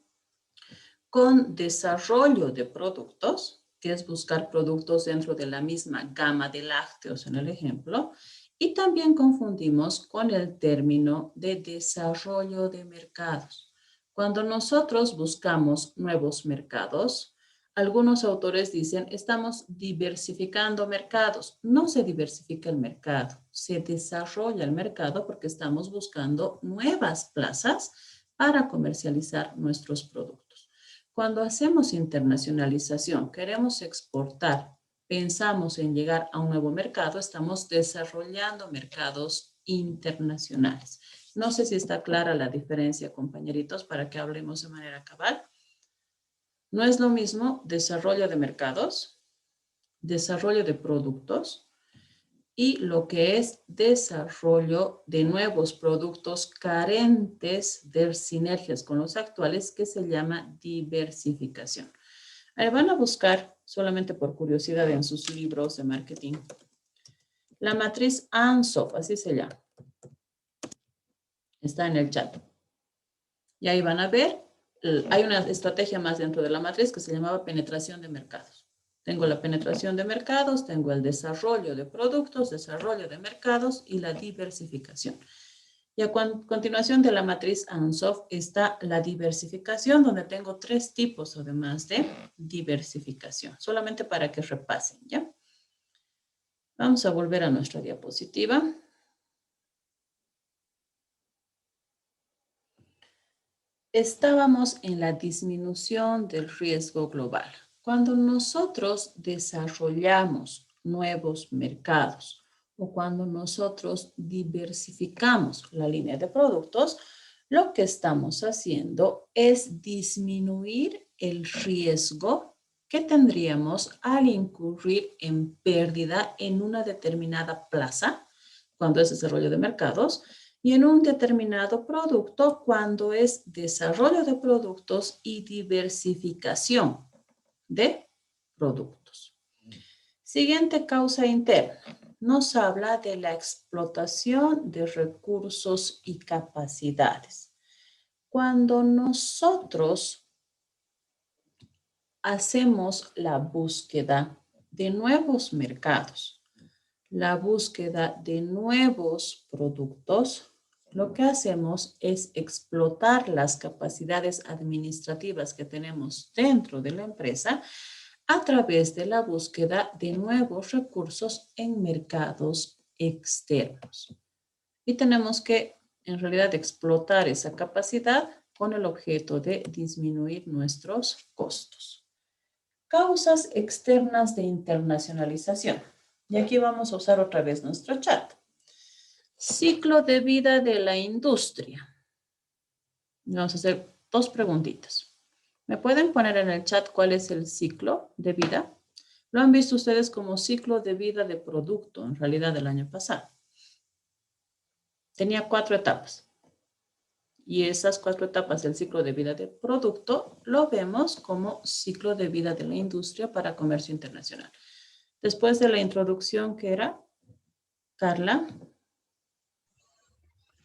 con desarrollo de productos, que es buscar productos dentro de la misma gama de lácteos en el ejemplo, y también confundimos con el término de desarrollo de mercados. Cuando nosotros buscamos nuevos mercados, algunos autores dicen, estamos diversificando mercados. No se diversifica el mercado, se desarrolla el mercado porque estamos buscando nuevas plazas para comercializar nuestros productos. Cuando hacemos internacionalización, queremos exportar, pensamos en llegar a un nuevo mercado, estamos desarrollando mercados internacionales. No sé si está clara la diferencia, compañeritos, para que hablemos de manera cabal. No es lo mismo desarrollo de mercados, desarrollo de productos y lo que es desarrollo de nuevos productos carentes de sinergias con los actuales, que se llama diversificación. Ahí van a buscar, solamente por curiosidad, en sus libros de marketing, la matriz ANSOF, así se llama. Está en el chat. Y ahí van a ver, hay una estrategia más dentro de la matriz que se llamaba penetración de mercados. Tengo la penetración de mercados, tengo el desarrollo de productos, desarrollo de mercados y la diversificación. Y a continuación de la matriz ANSOF está la diversificación, donde tengo 3 tipos además de diversificación, solamente para que repasen, ¿ya? Vamos a volver a nuestra diapositiva. Estábamos en la disminución del riesgo global. Cuando nosotros desarrollamos nuevos mercados o cuando nosotros diversificamos la línea de productos, lo que estamos haciendo es disminuir el riesgo que tendríamos al incurrir en pérdida en una determinada plaza, cuando es desarrollo de mercados, y en un determinado producto cuando es desarrollo de productos y diversificación de productos. Siguiente causa interna. Nos habla de la explotación de recursos y capacidades. Cuando nosotros hacemos la búsqueda de nuevos mercados, la búsqueda de nuevos productos, lo que hacemos es explotar las capacidades administrativas que tenemos dentro de la empresa a través de la búsqueda de nuevos recursos en mercados externos. Y tenemos que, en realidad, explotar esa capacidad con el objeto de disminuir nuestros costos. Causas externas de internacionalización. Y aquí vamos a usar otra vez nuestro chat. Ciclo de vida de la industria. Vamos a hacer 2 preguntitas. ¿Me pueden poner en el chat cuál es el ciclo de vida? Lo han visto ustedes como ciclo de vida de producto, en realidad, del año pasado. Tenía 4 etapas. Y esas 4 etapas del ciclo de vida de producto lo vemos como ciclo de vida de la industria para comercio internacional. Después de la introducción, ¿qué era? Carla.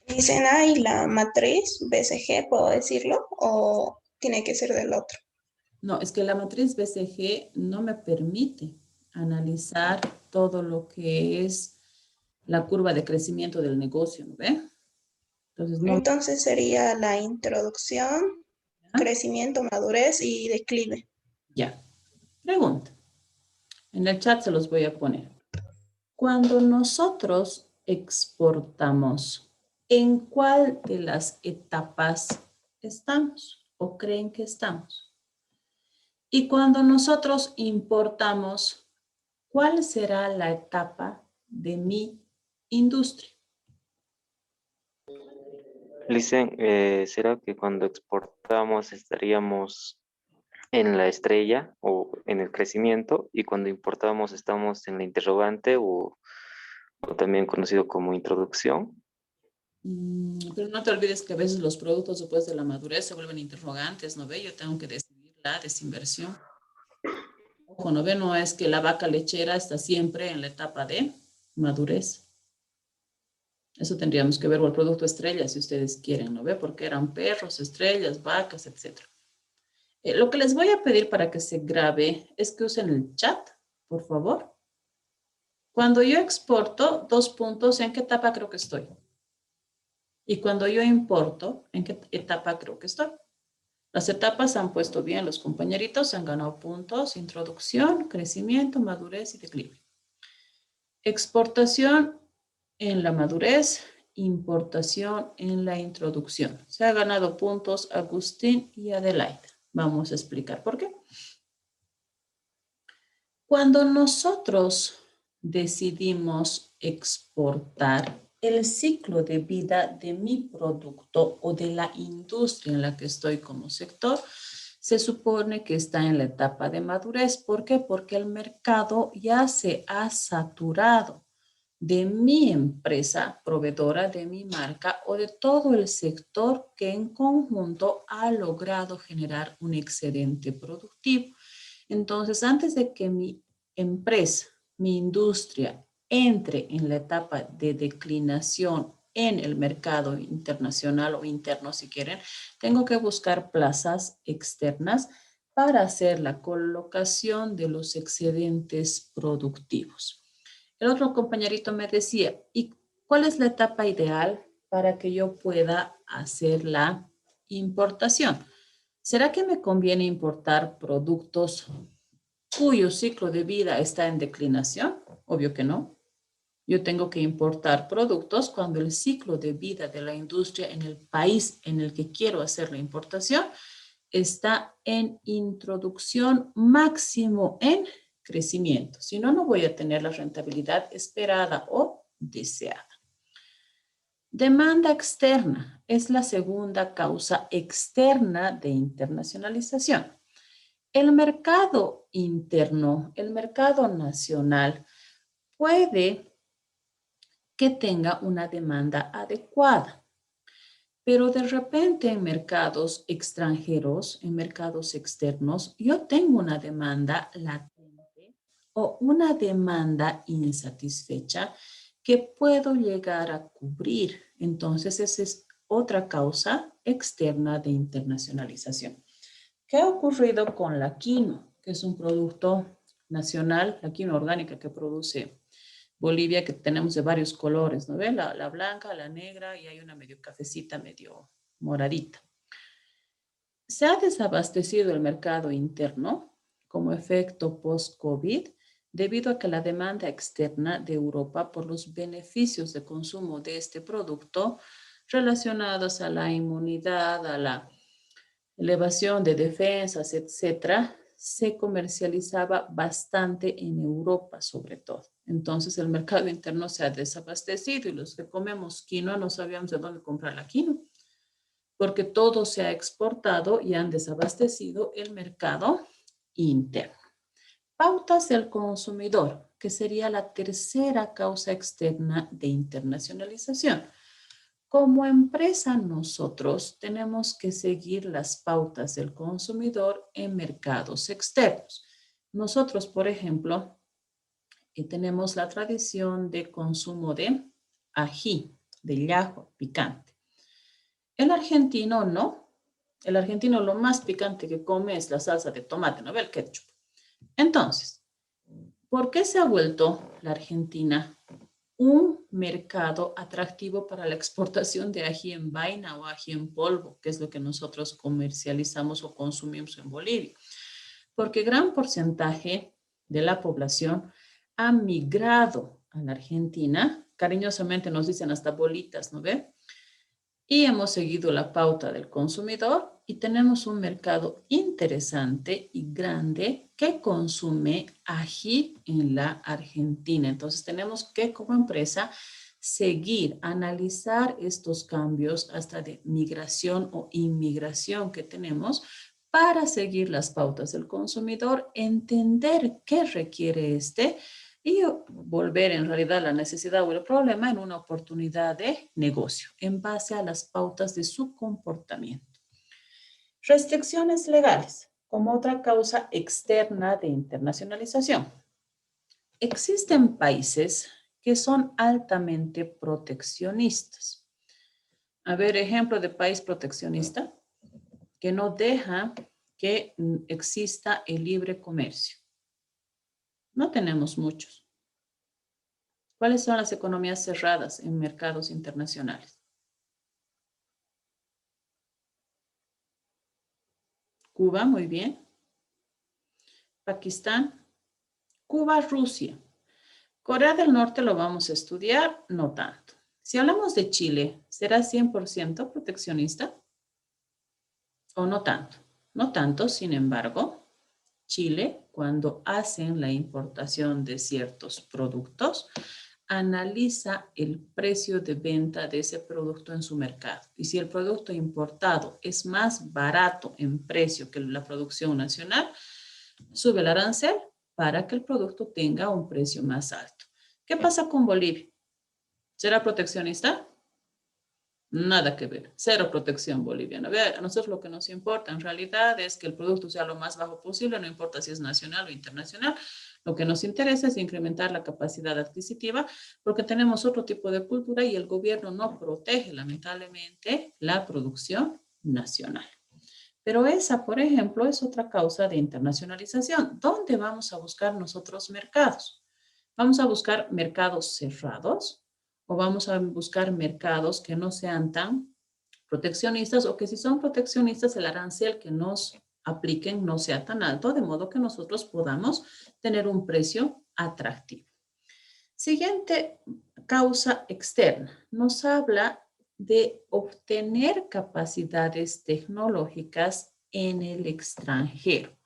Dicen, ¿y la matriz BCG, puedo decirlo? ¿O tiene que ser del otro? No, es que la matriz BCG no me permite analizar todo lo que es la curva de crecimiento del negocio, ¿no ve? Entonces sería la introducción, crecimiento, madurez y declive. Ya. Pregunta. En el chat se los voy a poner. Cuando nosotros exportamos, ¿en cuál de las etapas estamos o creen que estamos? Y cuando nosotros importamos, ¿cuál será la etapa de mi industria? Licen, ¿será que cuando exportamos estaríamos en la estrella o en el crecimiento y cuando importamos estamos en la interrogante o también conocido como introducción? Pero no te olvides que a veces los productos después de la madurez se vuelven interrogantes, ¿no ve? Yo tengo que decidir la desinversión. Ojo, ¿no ve? No es que la vaca lechera está siempre en la etapa de madurez. Eso tendríamos que ver, o el producto estrella, si ustedes quieren, ¿no ve? Porque eran perros, estrellas, vacas, etc. Lo que les voy a pedir para que se grabe es que usen el chat, por favor. Cuando yo exporto, 2 puntos, ¿en qué etapa creo que estoy? Y cuando yo importo, ¿en qué etapa creo que estoy? Las etapas han puesto bien los compañeritos, han ganado puntos, introducción, crecimiento, madurez y declive. Exportación en la madurez, importación en la introducción. Se ha ganado puntos Agustín y Adelaida. Vamos a explicar por qué. Cuando nosotros decidimos exportar, el ciclo de vida de mi producto o de la industria en la que estoy como sector, se supone que está en la etapa de madurez. ¿Por qué? Porque el mercado ya se ha saturado de mi empresa proveedora, de mi marca o de todo el sector que en conjunto ha logrado generar un excedente productivo. Entonces, antes de que mi empresa, mi industria, entre en la etapa de declinación en el mercado internacional o interno, si quieren, tengo que buscar plazas externas para hacer la colocación de los excedentes productivos. El otro compañerito me decía, ¿y cuál es la etapa ideal para que yo pueda hacer la importación? ¿Será que me conviene importar productos cuyo ciclo de vida está en declinación? Obvio que no. Yo tengo que importar productos cuando el ciclo de vida de la industria en el país en el que quiero hacer la importación está en introducción, máximo en crecimiento. Si no, no voy a tener la rentabilidad esperada o deseada. Demanda externa es la segunda causa externa de internacionalización. El mercado interno, el mercado nacional, puede que tenga una demanda adecuada, pero de repente en mercados extranjeros, en mercados externos, yo tengo una demanda latente o una demanda insatisfecha que puedo llegar a cubrir. Entonces, esa es otra causa externa de internacionalización. ¿Qué ha ocurrido con la quinoa, que es un producto nacional, la quinoa orgánica que produce Bolivia, que tenemos de varios colores, ¿no ven? La blanca, la negra y hay una medio cafecita, medio moradita. Se ha desabastecido el mercado interno como efecto post-COVID debido a que la demanda externa de Europa por los beneficios de consumo de este producto relacionados a la inmunidad, a la elevación de defensas, etcétera, se comercializaba bastante en Europa sobre todo. Entonces el mercado interno se ha desabastecido y los que comemos quinoa no sabíamos de dónde comprar la quinoa, porque todo se ha exportado y han desabastecido el mercado interno. Pautas del consumidor, que sería la tercera causa externa de internacionalización. Como empresa, nosotros tenemos que seguir las pautas del consumidor en mercados externos. Nosotros, por ejemplo, tenemos la tradición de consumo de ají, de ajo picante. El argentino no. El argentino lo más picante que come es la salsa de tomate, ¿no ve? El ketchup. Entonces, ¿por qué se ha vuelto la Argentina un mercado atractivo para la exportación de ají en vaina o ají en polvo, que es lo que nosotros comercializamos o consumimos en Bolivia? Porque gran porcentaje de la población ha migrado a la Argentina, cariñosamente nos dicen hasta bolitas, ¿no ve? Y hemos seguido la pauta del consumidor y tenemos un mercado interesante y grande que consume ají en la Argentina. Entonces tenemos que como empresa seguir, analizar estos cambios hasta de migración o inmigración que tenemos para seguir las pautas del consumidor, entender qué requiere y volver en realidad la necesidad o el problema en una oportunidad de negocio en base a las pautas de su comportamiento. Restricciones legales. como otra causa externa de internacionalización. Existen países que son altamente proteccionistas. A ver, ejemplo de país proteccionista que no deja que exista el libre comercio. No tenemos muchos. ¿Cuáles son las economías cerradas en mercados internacionales? Cuba, muy bien. Pakistán. Cuba, Rusia. Corea del Norte lo vamos a estudiar, no tanto. Si hablamos de Chile, ¿será 100% proteccionista? ¿O no tanto? No tanto, sin embargo, Chile, cuando hacen la importación de ciertos productos, analiza el precio de venta de ese producto en su mercado. Y si el producto importado es más barato en precio que la producción nacional, sube el arancel para que el producto tenga un precio más alto. ¿Qué pasa con Bolivia? ¿Será proteccionista? Nada que ver, cero protección boliviana. A nosotros lo que nos importa en realidad es que el producto sea lo más bajo posible, no importa si es nacional o internacional. Lo que nos interesa es incrementar la capacidad adquisitiva porque tenemos otro tipo de cultura y el gobierno no protege lamentablemente la producción nacional. Pero esa, por ejemplo, es otra causa de internacionalización. ¿Dónde vamos a buscar nosotros mercados? ¿Vamos a buscar mercados cerrados? ¿O vamos a buscar mercados que no sean tan proteccionistas o que si son proteccionistas el arancel que nos apliquen no sea tan alto, de modo que nosotros podamos tener un precio atractivo? Siguiente causa externa. Nos habla de obtener capacidades tecnológicas en el extranjero.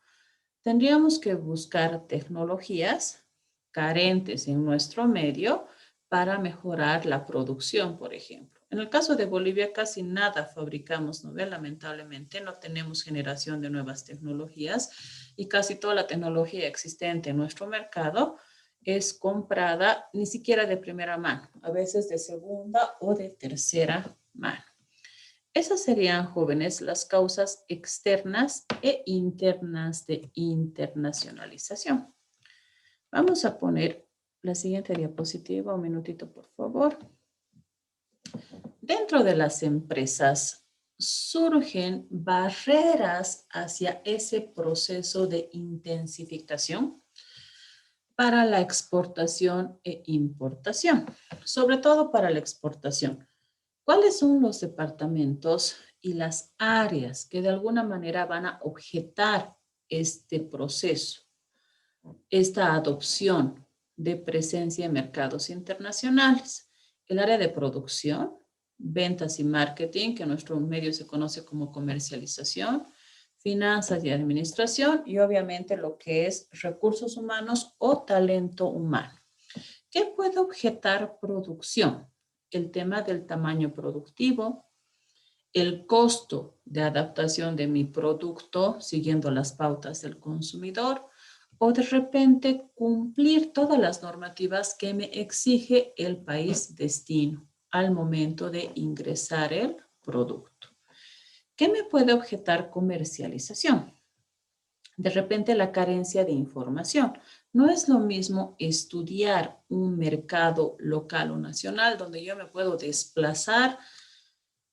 Tendríamos que buscar tecnologías carentes en nuestro medio para mejorar la producción, por ejemplo. En el caso de Bolivia, casi nada fabricamos, ¿no ve? Lamentablemente, no tenemos generación de nuevas tecnologías y casi toda la tecnología existente en nuestro mercado es comprada ni siquiera de primera mano, a veces de segunda o de tercera mano. Esas serían, jóvenes, las causas externas e internas de internacionalización. Vamos a poner la siguiente diapositiva, un minutito, por favor. Dentro de las empresas surgen barreras hacia ese proceso de intensificación para la exportación e importación, sobre todo para la exportación. ¿Cuáles son los departamentos y las áreas que de alguna manera van a objetar este proceso, esta adopción de presencia en mercados internacionales? El área de producción, ventas y marketing, que en nuestro medio se conoce como comercialización, finanzas y administración, y obviamente lo que es recursos humanos o talento humano. ¿Qué puede objetar producción? El tema del tamaño productivo, el costo de adaptación de mi producto siguiendo las pautas del consumidor, o de repente cumplir todas las normativas que me exige el país destino al momento de ingresar el producto. ¿Qué me puede objetar comercialización? De repente la carencia de información. No es lo mismo estudiar un mercado local o nacional donde yo me puedo desplazar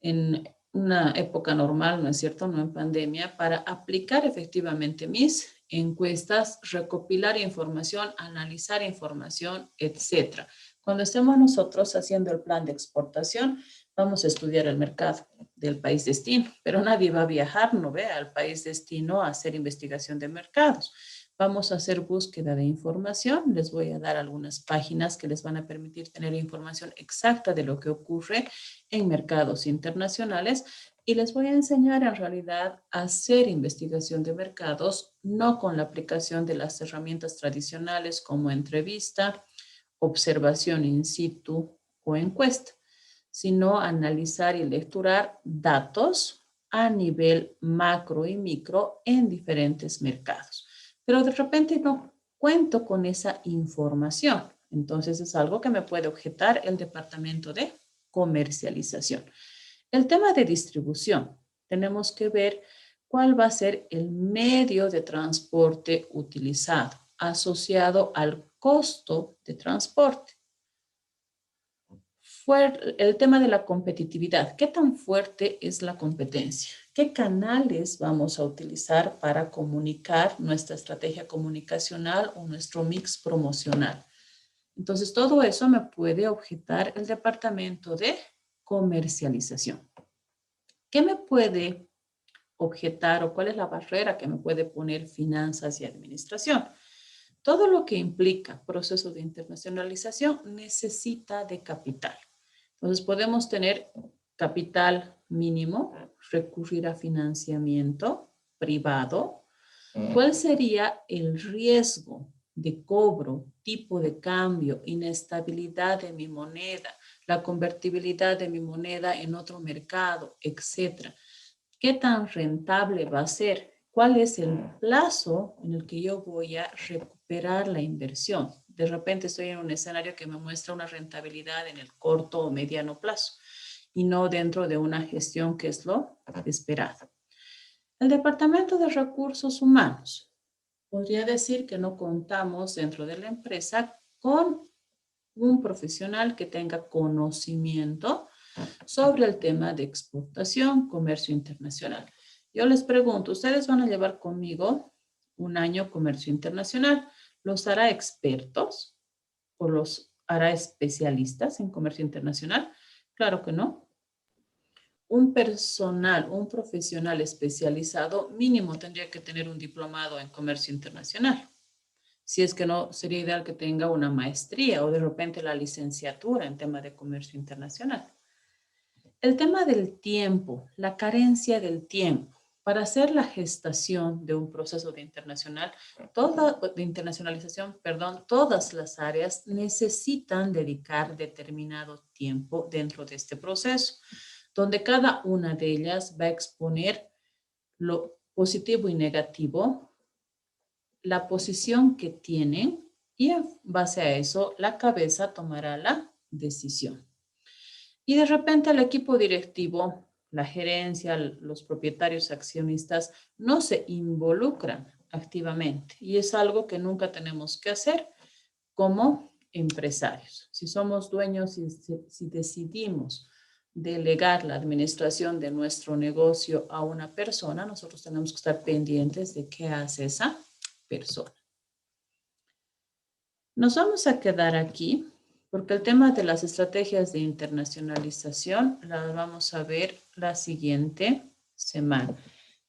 en una época normal, ¿no es cierto?, no en pandemia, para aplicar efectivamente mis encuestas, recopilar información, analizar información, etc. Cuando estemos nosotros haciendo el plan de exportación, vamos a estudiar el mercado del país destino, pero nadie va a viajar, no ve, al país destino a hacer investigación de mercados. Vamos a hacer búsqueda de información. Les voy a dar algunas páginas que les van a permitir tener información exacta de lo que ocurre en mercados internacionales y les voy a enseñar en realidad a hacer investigación de mercados, no con la aplicación de las herramientas tradicionales como entrevista, observación in situ o encuesta, sino analizar y lecturar datos a nivel macro y micro en diferentes mercados. Pero de repente no cuento con esa información. Entonces es algo que me puede objetar el departamento de comercialización. El tema de distribución. Tenemos que ver ¿cuál va a ser el medio de transporte utilizado asociado al costo de transporte? El tema de la competitividad. ¿Qué tan fuerte es la competencia? ¿Qué canales vamos a utilizar para comunicar nuestra estrategia comunicacional o nuestro mix promocional? Entonces, todo eso me puede objetar el departamento de comercialización. ¿Qué me puede objetar o cuál es la barrera que me puede poner finanzas y administración? Todo lo que implica proceso de internacionalización necesita de capital. Entonces, podemos tener capital mínimo, recurrir a financiamiento privado. ¿Cuál sería el riesgo de cobro, tipo de cambio, inestabilidad de mi moneda, la convertibilidad de mi moneda en otro mercado, etcétera? ¿Qué tan rentable va a ser? ¿Cuál es el plazo en el que yo voy a recuperar la inversión? De repente estoy en un escenario que me muestra una rentabilidad en el corto o mediano plazo y no dentro de una gestión que es lo esperado. El Departamento de Recursos Humanos. Podría decir que no contamos dentro de la empresa con un profesional que tenga conocimiento sobre el tema de exportación, comercio internacional. Yo les pregunto, ¿ustedes van a llevar conmigo un año comercio internacional? ¿Los hará expertos o los hará especialistas en comercio internacional? Claro que no. Un profesional especializado mínimo tendría que tener un diplomado en comercio internacional. Si es que no, sería ideal que tenga una maestría o de repente la licenciatura en tema de comercio internacional. El tema del tiempo, la carencia del tiempo. Para hacer la gestación de un proceso de internacionalización, todas las áreas necesitan dedicar determinado tiempo dentro de este proceso, donde cada una de ellas va a exponer lo positivo y negativo, la posición que tienen y en base a eso la cabeza tomará la decisión. Y de repente el equipo directivo, la gerencia, los propietarios accionistas no se involucran activamente y es algo que nunca tenemos que hacer como empresarios. Si somos dueños y si decidimos delegar la administración de nuestro negocio a una persona, nosotros tenemos que estar pendientes de qué hace esa persona. Nos vamos a quedar aquí porque el tema de las estrategias de internacionalización las vamos a ver la siguiente semana.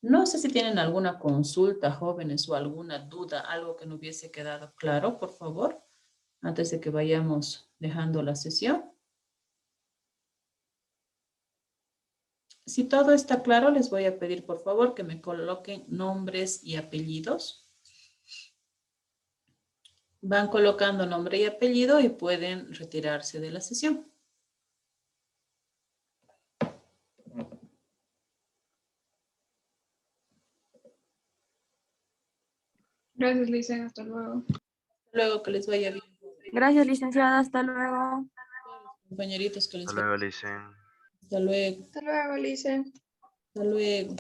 No sé si tienen alguna consulta, jóvenes, o alguna duda, algo que no hubiese quedado claro, por favor, antes de que vayamos dejando la sesión. Si todo está claro, les voy a pedir, por favor, que me coloquen nombres y apellidos. Van colocando nombre y apellido y pueden retirarse de la sesión. Gracias, Licen. Hasta luego. Hasta luego, que les vaya bien. Gracias, licenciada. Hasta luego. Compañeritos, que les Hasta vaya luego, bien. Licen. Hasta luego. Hasta luego, Lice. Hasta luego.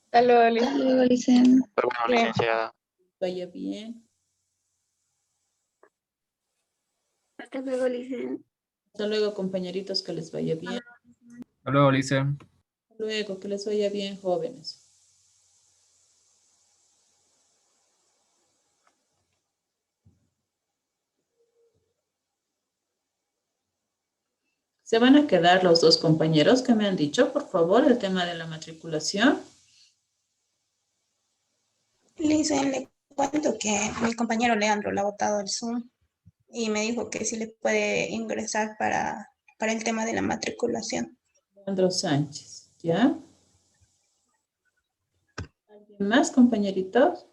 Hasta luego, Lice. Hasta luego, licenciada. Vaya bien. Hasta luego, Licen. Hasta luego, compañeritos, que les vaya bien. Hasta luego, Lice. Hasta luego, que les vaya bien, jóvenes. ¿Se van a quedar los dos compañeros que me han dicho, por favor, el tema de la matriculación? Lice, le cuento que mi compañero Leandro le ha botado el Zoom y me dijo que sí le puede ingresar para el tema de la matriculación. Leandro Sánchez, ¿ya? ¿Alguien más, compañeritos?